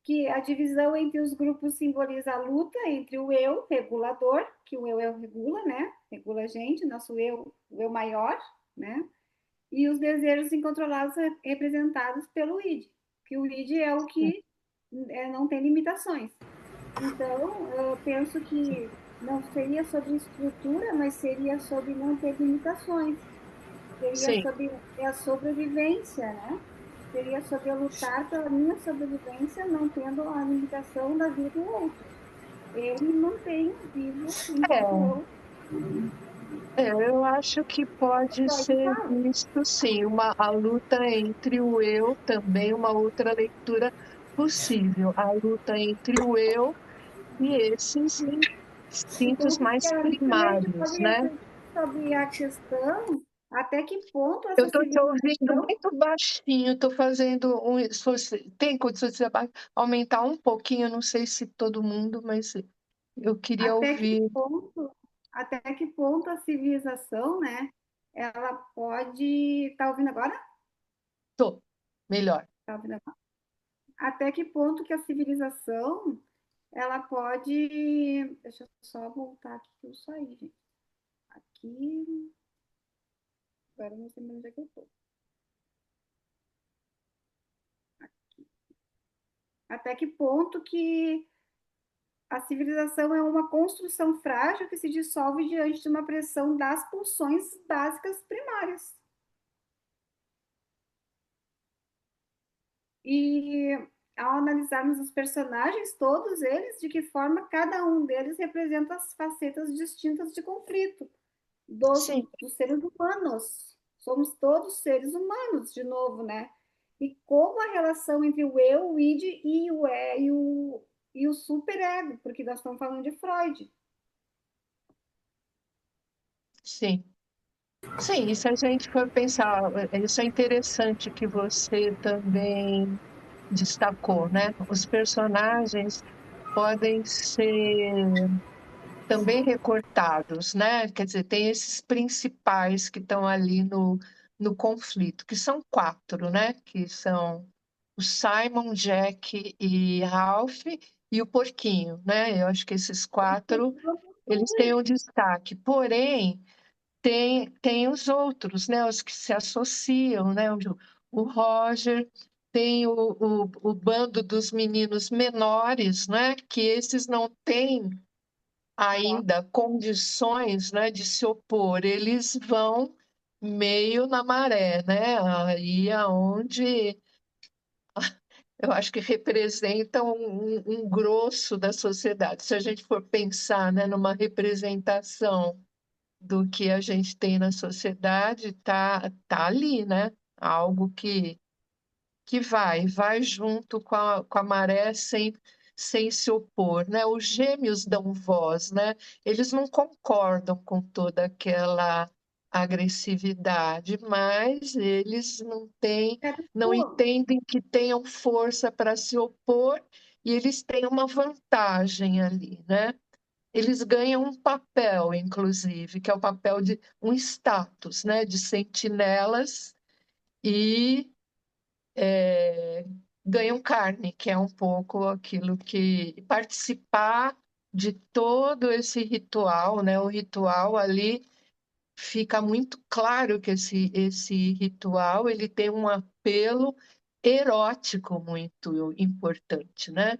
Que a divisão entre os grupos simboliza a luta entre o eu regulador, que o eu regula, né? Regula a gente, nosso eu, o eu maior, né? E os desejos incontrolados representados pelo id, que o id é o que não tem limitações. Então, eu penso que não seria sobre estrutura, mas seria sobre não ter limitações, seria
Sim,
sobre a sobrevivência, né? Seria sobre eu lutar pela minha sobrevivência, não tendo a limitação da vida do outro. Eu me mantenho vivo enquanto
é,
eu
eu acho que pode
pode
ser
falar.
visto, sim, a luta entre o eu, também uma outra leitura possível, a luta entre o eu e esses
Então,
instintos mais
também a gente
primários,
pode
né?
refletir sobre a questão até que ponto
Eu
essa
estou te ouvindo
civilização,
muito baixinho, estou fazendo um esforço. Tem condições de aumentar um pouquinho? Não sei se todo mundo, mas eu queria
até que
ouvir.
ponto, até que ponto a civilização, né, ela pode, tá ouvindo agora?
Tô, melhor.
Tá ouvindo agora? Até que ponto que a civilização, ela pode, deixa eu só voltar aqui que eu saí, gente. Aqui, agora eu não sei mais onde é que eu tô. Até que ponto que a civilização é uma construção frágil que se dissolve diante de uma pressão das pulsões básicas primárias. E ao analisarmos os personagens, todos eles, de que forma cada um deles representa as facetas distintas de conflito
Sim,
dos seres humanos. Somos todos seres humanos, de novo, né? E como a relação entre o eu, o id e o superego, porque nós estamos falando de Freud.
sim. Sim, e se a gente for pensar, isso é interessante que você também destacou, né? Os personagens podem ser também recortados, né? Quer dizer, tem esses principais que estão ali no conflito, que são quatro, né? Que são o Simon, Jack e Ralph e o porquinho, né? Eu acho que esses quatro, eles têm um destaque. Porém, tem os outros, né? Os que se associam, né? O Roger, tem o bando dos meninos menores, né? Que esses não têm ainda condições, né, de se opor, eles vão meio na maré, né? Aí aonde eu acho que representam um grosso da sociedade. Se a gente for pensar, né, numa representação do que a gente tem na sociedade, tá ali, né? Algo que vai junto com a maré sem se opor, né? Os gêmeos dão voz, né? Eles não concordam com toda aquela agressividade, mas eles não entendem que tenham força para se opor e eles têm uma vantagem ali, né? Eles ganham um papel, inclusive, que é o papel de um status, né? De sentinelas e ganham carne, que é um pouco aquilo que participar de todo esse ritual, né? O ritual ali fica muito claro que esse ritual ele tem um apelo erótico muito importante, né?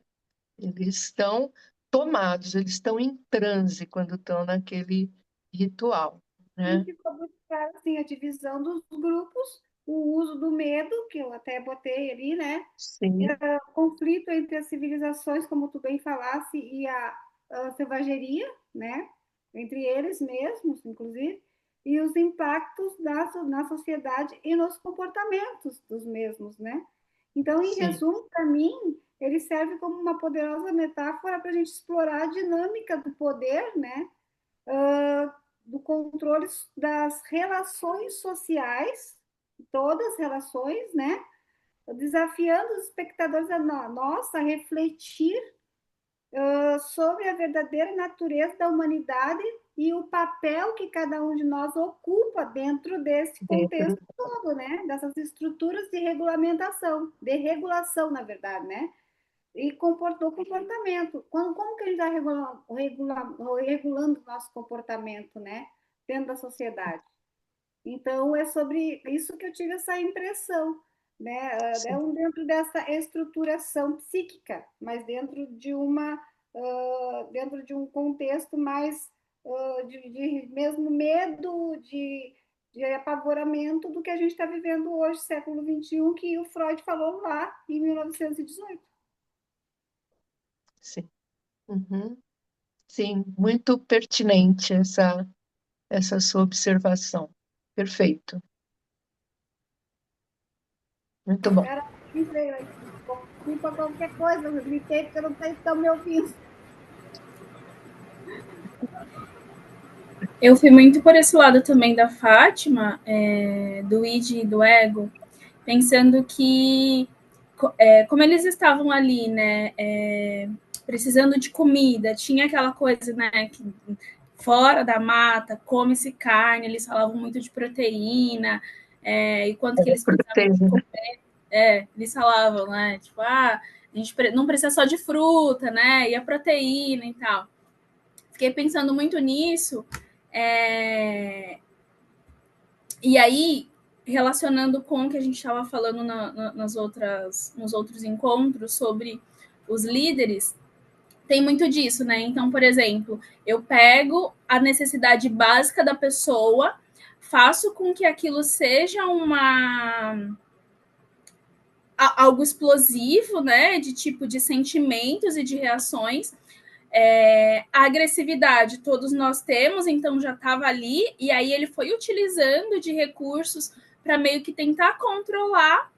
Eles estão tomados, eles estão em transe quando estão naquele ritual,
A
né?
gente ficou muito claro, assim, a divisão dos grupos, o uso do medo, que eu até botei ali, né?
Sim,
O conflito entre as civilizações, como tu bem falasse, e a selvageria, né? Entre eles mesmos, inclusive, e os impactos na sociedade e nos comportamentos dos mesmos, né? Então, em
sim,
resumo, para mim, ele serve como uma poderosa metáfora para a gente explorar a dinâmica do poder, né? Do controle das relações sociais, todas as relações, né? Desafiando os espectadores a nós a refletir sobre a verdadeira natureza da humanidade e o papel que cada um de nós ocupa dentro desse
dentro,
contexto todo, né? Dessas estruturas de regulamentação, de regulação, na verdade, né? E comportou comportamento. Como que a gente está regulando o nosso comportamento, né? Dentro da sociedade. Então, é sobre isso que eu tive essa impressão, né? É
sim,
dentro dessa estruturação psíquica, mas dentro de um contexto mais de mesmo medo, de apavoramento do que a gente está vivendo hoje, século XXI, que o Freud falou lá em 1918.
sim. Uhum. Sim, muito pertinente essa sua observação. Perfeito, muito bom.
Era desculpa qualquer coisa, eu gritei porque eu não sei se estão me ouvindo.
Eu fui muito por esse lado também da Fátima, do id e do ego, pensando que, como eles estavam ali, né, precisando de comida, tinha aquela coisa, né, que fora da mata, come-se carne, eles falavam muito de proteína, e quanto que eles precisavam de
Proteína.
comer, eles falavam, né, tipo, a gente não precisa só de fruta, né, e a proteína e tal. Fiquei pensando muito nisso, é, e aí, relacionando com o que a gente estava falando nos outros encontros sobre os líderes, tem muito disso, né? Então, por exemplo, eu pego a necessidade básica da pessoa, faço com que aquilo seja algo explosivo, né? De tipo de sentimentos e de reações. A agressividade todos nós temos, então já estava ali, e aí ele foi utilizando de recursos para meio que tentar controlar,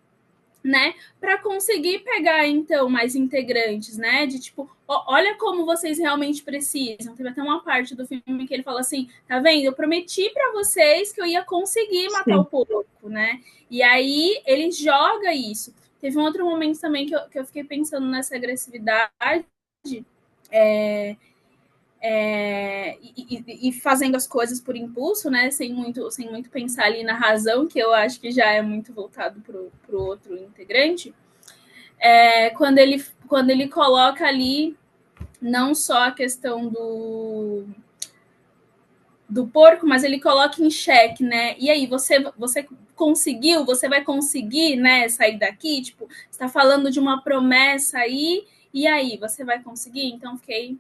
né, para conseguir pegar então mais integrantes, né, de tipo, olha como vocês realmente precisam. Teve até uma parte do filme que ele fala assim, tá vendo? Eu prometi para vocês que eu ia conseguir matar o
Sim,
porco, né? E aí ele joga isso. Teve um outro momento também que eu fiquei pensando nessa agressividade, é, e fazendo as coisas por impulso, né? Sem muito pensar ali na razão, que eu acho que já é muito voltado para o outro integrante. Quando ele coloca ali não só a questão do porco, mas ele coloca em xeque, né? E aí, você conseguiu, você vai conseguir, né, sair daqui? Tipo, você está falando de uma promessa aí, e aí, você vai conseguir? Então, fiquei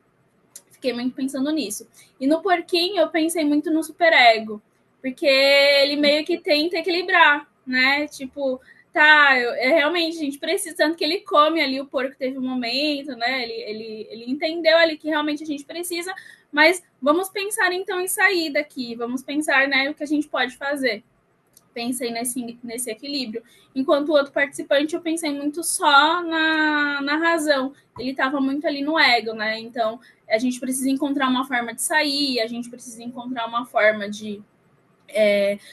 muito pensando nisso. E no porquinho, eu pensei muito no superego, porque ele meio que tenta equilibrar, né? Tipo, tá, realmente, a gente precisa, tanto que ele come ali, o porco teve um momento, né? Ele entendeu ali que realmente a gente precisa, mas vamos pensar então em sair daqui, vamos pensar, né, o que a gente pode fazer. Pensei nesse equilíbrio. Enquanto o outro participante, eu pensei muito só na razão. Ele estava muito ali no ego, né? Então, a gente precisa encontrar uma forma de sair, a gente precisa encontrar uma forma de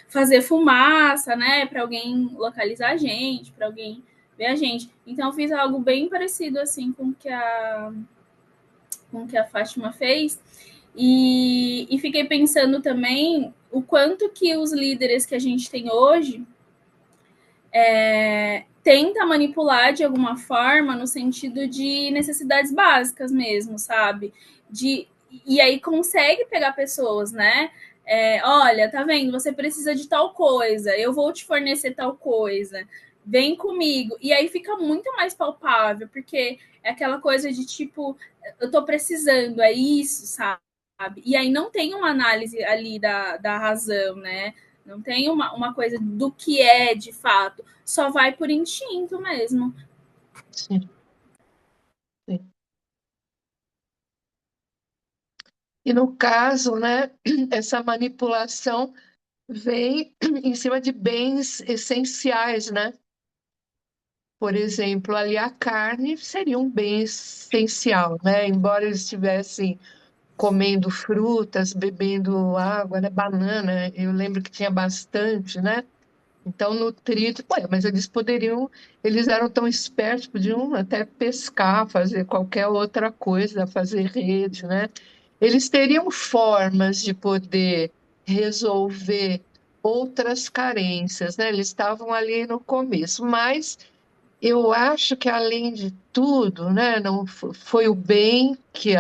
fazer fumaça, né? Para alguém localizar a gente, para alguém ver a gente. Então, eu fiz algo bem parecido assim com o que a Fátima fez. E fiquei pensando também o quanto que os líderes que a gente tem hoje tenta manipular de alguma forma no sentido de necessidades básicas mesmo, sabe? E aí consegue pegar pessoas, né? Olha, tá vendo? Você precisa de tal coisa, eu vou te fornecer tal coisa. vem comigo. E aí fica muito mais palpável, porque é aquela coisa de tipo, eu tô precisando, é isso, sabe? E aí não tem uma análise ali da razão, né? Não tem uma coisa do que é de fato, só vai por instinto mesmo.
Sim, sim. E no caso, né, essa manipulação vem em cima de bens essenciais, né? Por exemplo, ali a carne seria um bem essencial, né? Embora eles estivessem comendo frutas, bebendo água, né? Banana, eu lembro que tinha bastante, né? Então, nutrido, ué, mas eles poderiam, eles eram tão espertos, podiam até pescar, fazer qualquer outra coisa, fazer rede, né? Eles teriam formas de poder resolver outras carências, né? Eles estavam ali no começo, mas eu acho que além de tudo, né, não foi o bem que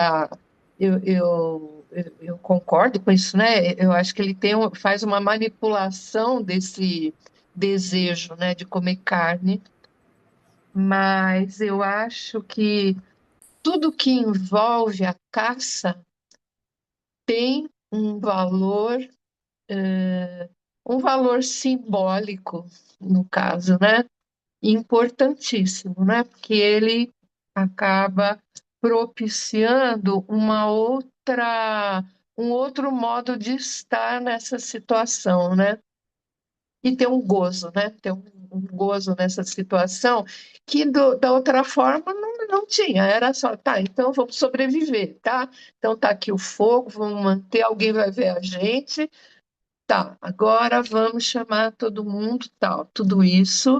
eu concordo com isso, né? Eu acho que ele faz uma manipulação desse desejo, né, de comer carne, mas eu acho que tudo que envolve a caça tem um valor simbólico, no caso, né? Importantíssimo, né? Porque ele acaba propiciando um outro modo de estar nessa situação, né? E ter um gozo, né? Ter um gozo nessa situação que da outra forma não tinha. Era só, tá, então vamos sobreviver, tá? Então tá aqui o fogo, vamos manter, alguém vai ver a gente, tá, agora vamos chamar todo mundo, tal, tudo isso.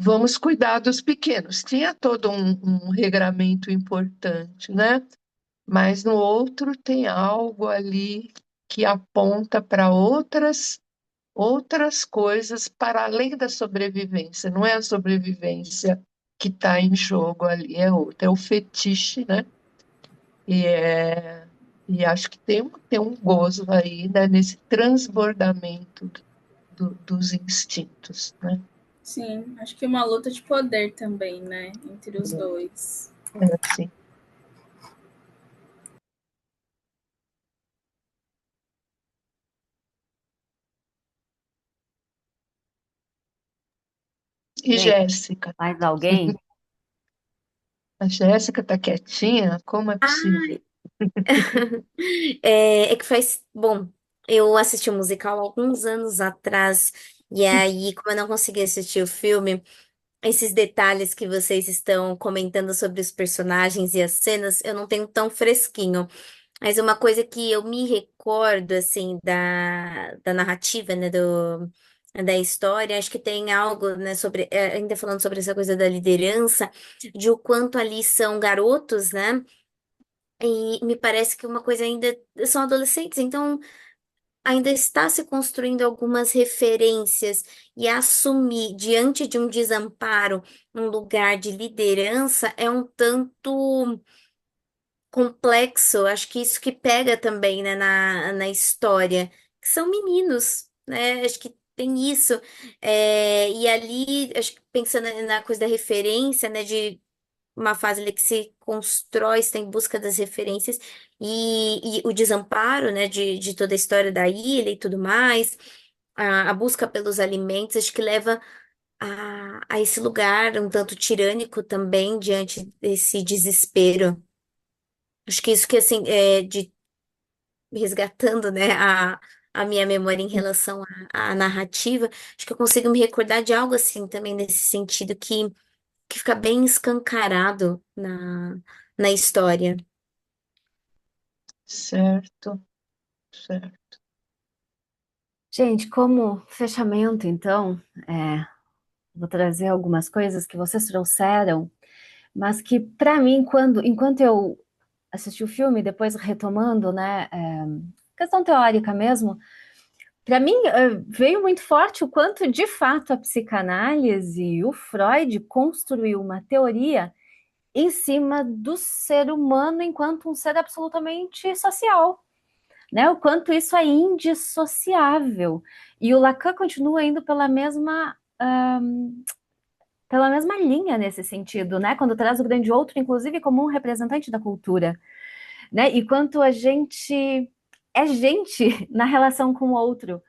Vamos cuidar dos pequenos. Tinha todo um regramento importante, né? Mas no outro tem algo ali que aponta para outras coisas para além da sobrevivência. Não é a sobrevivência que está em jogo ali, é outra, é o fetiche, né? E, e acho que tem um gozo aí, né, nesse transbordamento dos instintos, né?
Sim, acho que uma luta de poder também, né? Entre os dois.
É assim. E
Gente,
Jéssica?
mais alguém?
A Jéssica tá quietinha? Como é possível?
Ai, é que faz. Bom, eu assisti o musical há alguns anos atrás, e aí, como eu não consegui assistir o filme, esses detalhes que vocês estão comentando sobre os personagens e as cenas, eu não tenho tão fresquinho. Mas uma coisa que eu me recordo, assim, da narrativa, né, da história, acho que tem algo, né, sobre, ainda falando sobre essa coisa da liderança, de o quanto ali são garotos, né, e me parece que uma coisa ainda são adolescentes, então ainda está se construindo algumas referências e assumir diante de um desamparo um lugar de liderança é um tanto complexo, acho que isso que pega também, né, na história, que são meninos, né, acho que tem isso, e ali, acho que pensando na coisa da referência, né, de uma fase ali que se constrói, está em busca das referências, e o desamparo, né, de toda a história da ilha e tudo mais, a busca pelos alimentos, acho que leva a esse lugar um tanto tirânico também diante desse desespero. Acho que isso que, assim, de resgatando, né, a minha memória em relação à narrativa, acho que eu consigo me recordar de algo assim também nesse sentido que fica bem escancarado na história.
Certo, certo.
Gente, como fechamento, então, vou trazer algumas coisas que vocês trouxeram, mas que, para mim, enquanto eu assisti o filme, depois retomando, né, questão teórica mesmo, para mim veio muito forte o quanto, de fato, a psicanálise e o Freud construiu uma teoria em cima do ser humano enquanto um ser absolutamente social, né? O quanto isso é indissociável. E o Lacan continua indo pela mesma
pela mesma linha nesse sentido, né? Quando traz o grande outro, inclusive, como um representante da cultura, né? E quanto a gente é gente na relação com o outro,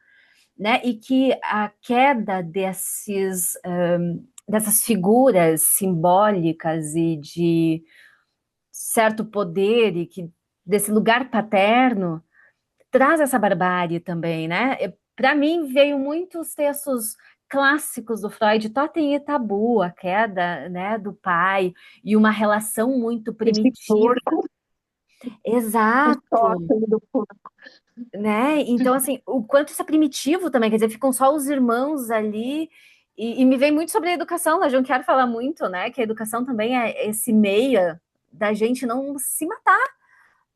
né? E que a queda dessas figuras simbólicas e de certo poder e que desse lugar paterno traz essa barbárie também, né? Para mim veio muitos textos clássicos do Freud, Totem e Tabu, a queda, né, do pai e uma relação muito
Esse
primitiva.
porco, o
Exato,
totem do porco.
né? Então, assim, o quanto isso é primitivo também, quer dizer, ficam só os irmãos ali, e me vem muito sobre a educação, a Junqueira fala muito, né, que a educação também é esse meio da gente não se matar,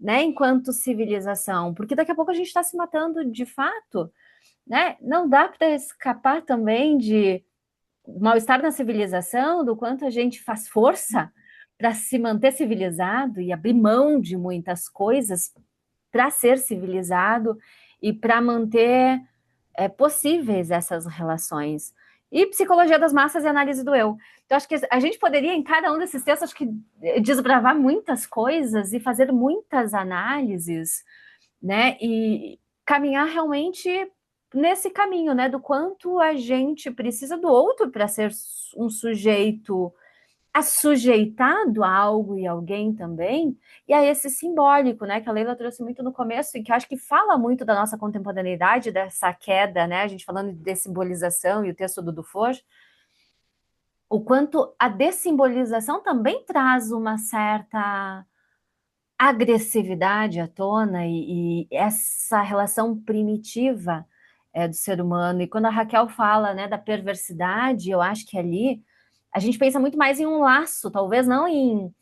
né, enquanto civilização, porque daqui a pouco a gente está se matando de fato, né? Não dá para escapar também de mal-estar na civilização, do quanto a gente faz força para se manter civilizado e abrir mão de muitas coisas para ser civilizado e para manter possíveis essas relações. E psicologia das massas e análise do eu. Então, acho que a gente poderia, em cada um desses textos, acho que desbravar muitas coisas e fazer muitas análises, né? E caminhar realmente nesse caminho, né? Do quanto a gente precisa do outro para ser um sujeito assujeitado a algo e alguém também, e a esse simbólico, né, que a Leila trouxe muito no começo, e que eu acho que fala muito da nossa contemporaneidade, dessa queda, né, a gente falando de dessimbolização e o texto do Dufour, o quanto a dessimbolização também traz uma certa agressividade à tona e essa relação primitiva do ser humano. E quando a Raquel fala, né, da perversidade, eu acho que ali a gente pensa muito mais em um laço, talvez não em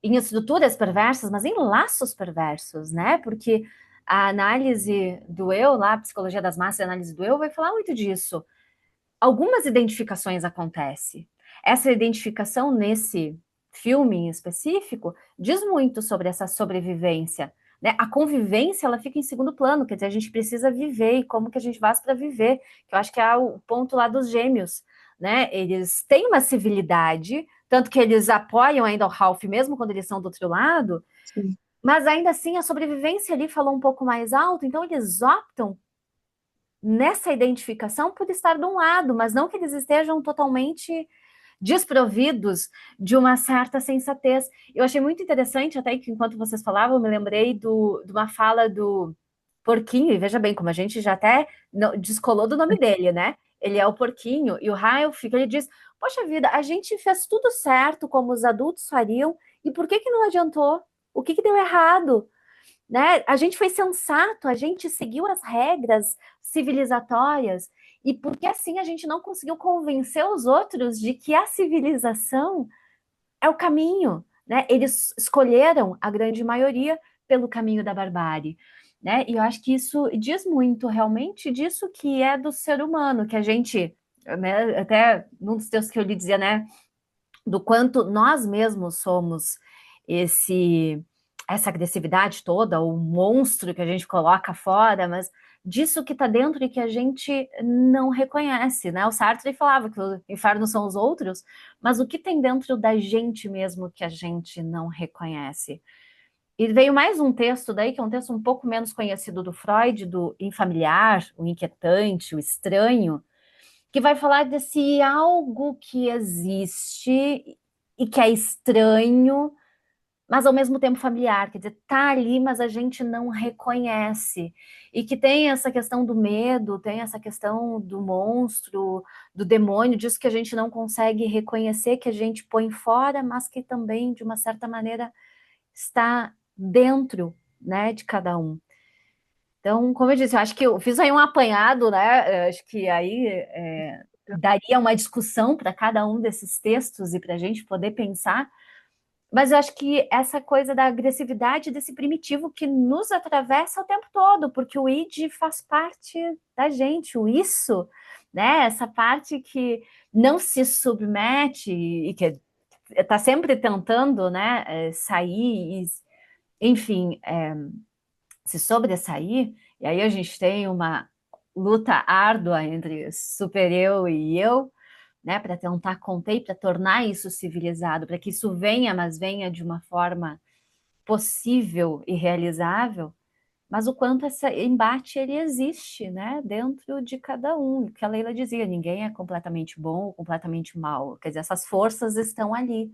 estruturas perversas, mas em laços perversos, né? Porque a análise do eu, lá, a psicologia das massas e a análise do eu, vai falar muito disso. Algumas identificações acontecem. Essa identificação nesse filme em específico diz muito sobre essa sobrevivência, né? A convivência ela fica em segundo plano, quer dizer, a gente precisa viver e como que a gente faz para viver, que eu acho que é o ponto lá dos gêmeos, né? Eles têm uma civilidade, tanto que eles apoiam ainda o Ralph mesmo quando eles são do outro lado,
Sim.
mas ainda assim a sobrevivência ali falou um pouco mais alto, então eles optam nessa identificação por estar de um lado, mas não que eles estejam totalmente desprovidos de uma certa sensatez. Eu achei muito interessante, até que enquanto vocês falavam, eu me lembrei de uma fala do Porquinho, e veja bem, como a gente já até descolou do nome dele, né? Ele é o Porquinho, e o Ralph, ele diz, poxa vida, a gente fez tudo certo, como os adultos fariam, e por que não adiantou? O que deu errado? Né? A gente foi sensato, a gente seguiu as regras civilizatórias, e porque assim a gente não conseguiu convencer os outros de que a civilização é o caminho, né? Eles escolheram, a grande maioria, pelo caminho da barbárie, né? E eu acho que isso diz muito realmente disso que é do ser humano, que a gente, né, até num dos textos que eu lhe dizia, né, do quanto nós mesmos somos essa agressividade toda, o monstro que a gente coloca fora, mas disso que está dentro e que a gente não reconhece, né? O Sartre falava que o inferno são os outros, mas o que tem dentro da gente mesmo que a gente não reconhece? E veio mais um texto daí, que é um texto um pouco menos conhecido do Freud, do infamiliar, o inquietante, o estranho, que vai falar desse algo que existe e que é estranho, mas ao mesmo tempo familiar, quer dizer, tá ali, mas a gente não reconhece. E que tem essa questão do medo, tem essa questão do monstro, do demônio, disso que a gente não consegue reconhecer, que a gente põe fora, mas que também, de uma certa maneira, está dentro, né, de cada um. Então, como eu disse, eu acho que eu fiz aí um apanhado, né? Eu acho que aí daria uma discussão para cada um desses textos e para a gente poder pensar. Mas eu acho que essa coisa da agressividade desse primitivo que nos atravessa o tempo todo, porque o id faz parte da gente, o isso, né? Essa parte que não se submete e que está sempre tentando, né, sair, enfim, se sobressair, e aí a gente tem uma luta árdua entre super eu e eu, né, para tentar conter e para tornar isso civilizado, para que isso venha, mas venha de uma forma possível e realizável, mas o quanto esse embate ele existe, né, dentro de cada um. O que a Leila dizia, ninguém é completamente bom ou completamente mal. Quer dizer, essas forças estão ali.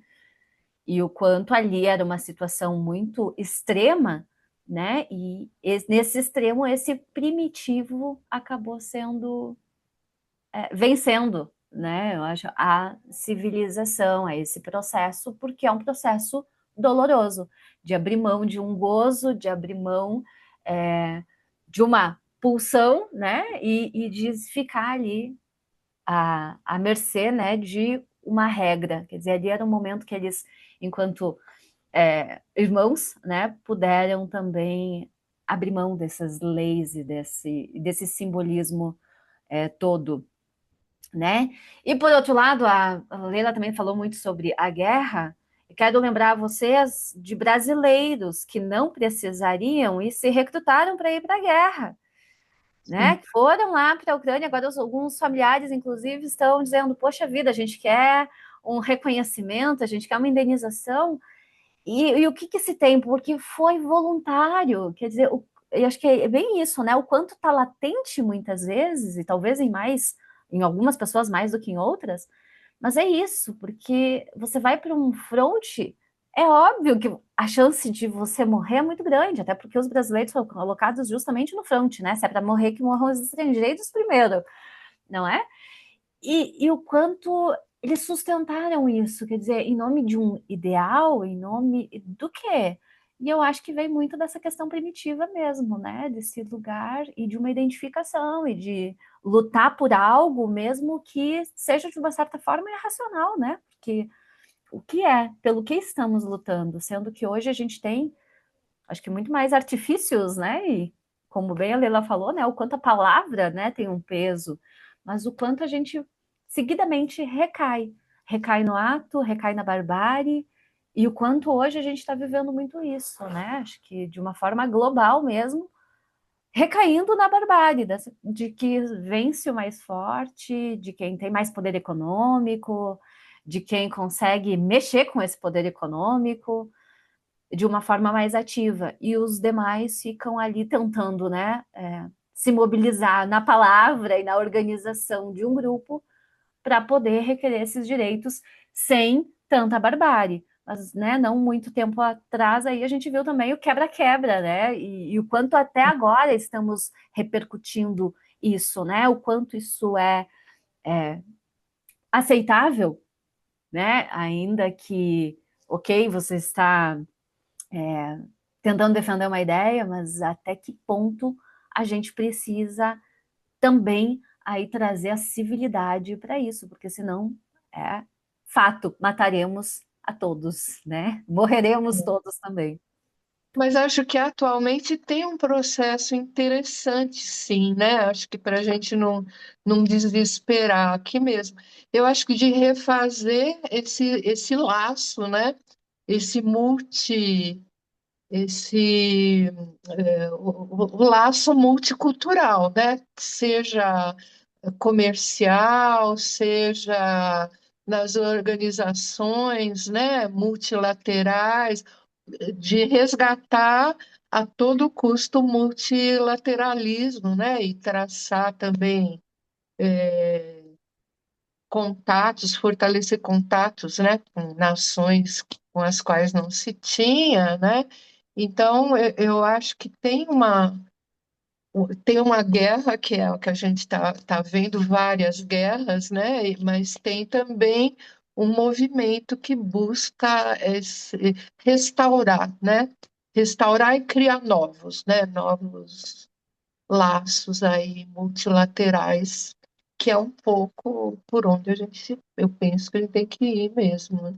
E o quanto ali era uma situação muito extrema, né? E nesse extremo, esse primitivo acabou sendo vencendo, né? Eu acho a civilização, a esse processo, porque é um processo doloroso de abrir mão de um gozo, de abrir mão de uma pulsão, né? E de ficar ali à mercê, né? De uma regra. Quer dizer, ali era um momento que eles, enquanto irmãos, né? Puderam também abrir mão dessas leis e desse simbolismo todo, né? E por outro lado, a Leila também falou muito sobre a guerra. Eu quero lembrar vocês de brasileiros que não precisariam e se recrutaram para ir para a guerra, né? Que foram lá para a Ucrânia. Agora, alguns familiares, inclusive, estão dizendo: poxa vida, a gente quer um reconhecimento, a gente quer uma indenização. E o que se tem? Porque foi voluntário. Quer dizer, eu acho que é bem isso, né? O quanto está latente muitas vezes, e talvez em algumas pessoas mais do que em outras, mas é isso, porque você vai para um fronte, é óbvio que a chance de você morrer é muito grande, até porque os brasileiros foram colocados justamente no fronte, né? Se é para morrer, que morram os estrangeiros primeiro, não é? E o quanto eles sustentaram isso, quer dizer, em nome de um ideal, em nome do quê? E eu acho que vem muito dessa questão primitiva mesmo, né? Desse lugar e de uma identificação e de lutar por algo, mesmo que seja de uma certa forma irracional, né? Porque o que é? Pelo que estamos lutando? Sendo que hoje a gente tem, acho que muito mais artifícios, né? E como bem a Leila falou, né? O quanto a palavra, né, tem um peso, mas o quanto a gente seguidamente recai no ato, recai na barbárie, e o quanto hoje a gente está vivendo muito isso, né? Acho que de uma forma global mesmo, recaindo na barbárie, de que vence o mais forte, de quem tem mais poder econômico, de quem consegue mexer com esse poder econômico de uma forma mais ativa, e os demais ficam ali tentando, né, se mobilizar na palavra e na organização de um grupo para poder requerer esses direitos sem tanta barbárie. Mas, né, não muito tempo atrás, aí a gente viu também o quebra-quebra, né, e o quanto até agora estamos repercutindo isso, né, o quanto isso é aceitável, né, ainda que, ok, você está tentando defender uma ideia, mas até que ponto a gente precisa também aí trazer a civilidade para isso, porque senão é fato, mataremos a todos, né? Morreremos todos também.
Mas acho que atualmente tem um processo interessante, sim, né? Acho que para a gente não desesperar aqui mesmo. Eu acho que de refazer esse laço, né? Esse multi, esse o laço multicultural, né? Seja comercial, seja nas organizações, né? Multilaterais de resgatar a todo custo o multilateralismo, né? E traçar também contatos, fortalecer contatos, né? Com nações com as quais não se tinha, né? Então, eu acho que tem uma guerra que é o que a gente tá vendo, várias guerras, né? Mas tem também um movimento que busca restaurar, né? Restaurar e criar novos, né? Novos laços aí multilaterais, que é um pouco por onde eu penso que a gente tem que ir mesmo, né?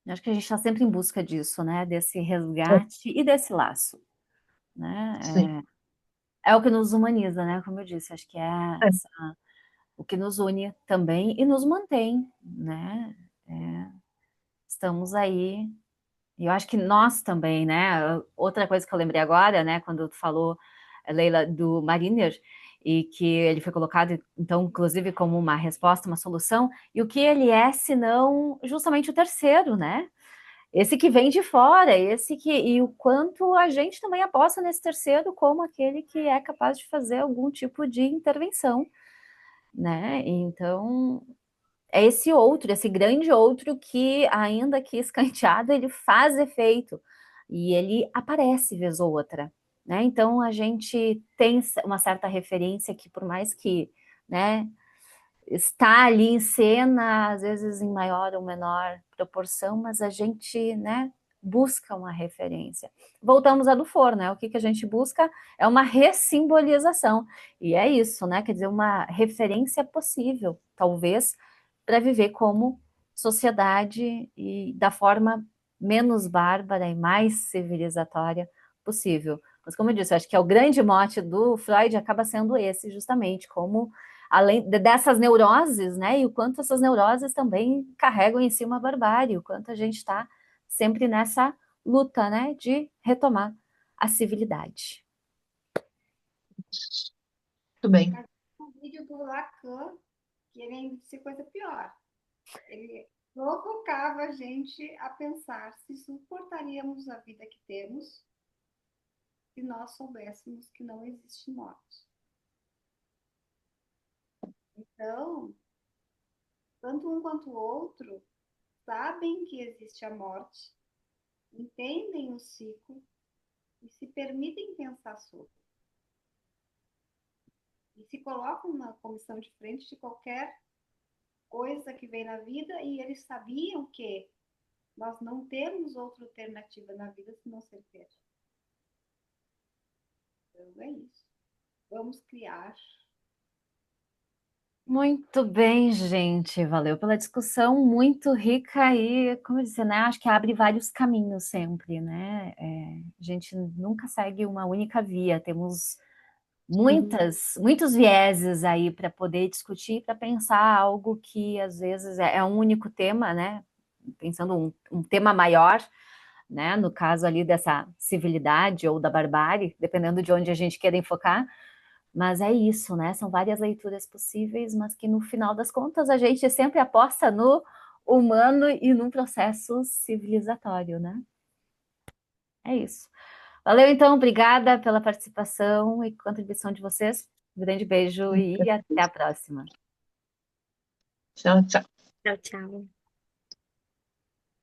Acho que a gente está sempre em busca disso, né? Desse resgate e desse laço,
Sim.
né? É o que nos humaniza, né? Como eu disse, acho que o que nos une também e nos mantém, né? Estamos aí. E eu acho que nós também, né? Outra coisa que eu lembrei agora, né? Quando tu falou, Leila, do Mariner, e que ele foi colocado, então, inclusive, como uma resposta, uma solução, e o que ele é, senão justamente o terceiro, né? Esse que vem de fora, e o quanto a gente também aposta nesse terceiro como aquele que é capaz de fazer algum tipo de intervenção, né? Então, é esse outro, esse grande outro que, ainda que escanteado, ele faz efeito e ele aparece vez ou outra, né? Então a gente tem uma certa referência que, por mais que, né, está ali em cena, às vezes em maior ou menor proporção, mas a gente, né, busca uma referência. Voltamos a do for, né? O que a gente busca é uma ressimbolização. E é isso, né? Quer dizer, uma referência possível, talvez, para viver como sociedade e da forma menos bárbara e mais civilizatória possível. Mas, como eu disse, eu acho que é o grande mote do Freud acaba sendo esse, justamente, como além dessas neuroses, né? E o quanto essas neuroses também carregam em si uma barbárie, o quanto a gente está sempre nessa luta, né? De retomar a civilidade.
Muito bem.
O vídeo do Lacan, que ele disse coisa pior. Ele provocava a gente a pensar se suportaríamos a vida que temos se nós soubéssemos que não existe morte. Então, tanto um quanto o outro sabem que existe a morte, entendem o ciclo e se permitem pensar sobre. E se colocam na comissão de frente de qualquer coisa que vem na vida, e eles sabiam que nós não temos outra alternativa na vida senão ser criativos. Então é isso. Vamos criar.
Muito bem, gente. Valeu pela discussão, muito rica e, como eu disse, né? Acho que abre vários caminhos sempre, né? A gente nunca segue uma única via, temos muitos vieses aí para poder discutir, para pensar algo que às vezes é um único tema, né? Pensando um tema maior, né? No caso ali dessa civilidade ou da barbárie, dependendo de onde a gente queira enfocar. Mas é isso, né? São várias leituras possíveis, mas que no final das contas a gente sempre aposta no humano e num processo civilizatório, né? É isso. Valeu, então, obrigada pela participação e contribuição de vocês. Um grande beijo e até a próxima.
Tchau, tchau.
Tchau, tchau.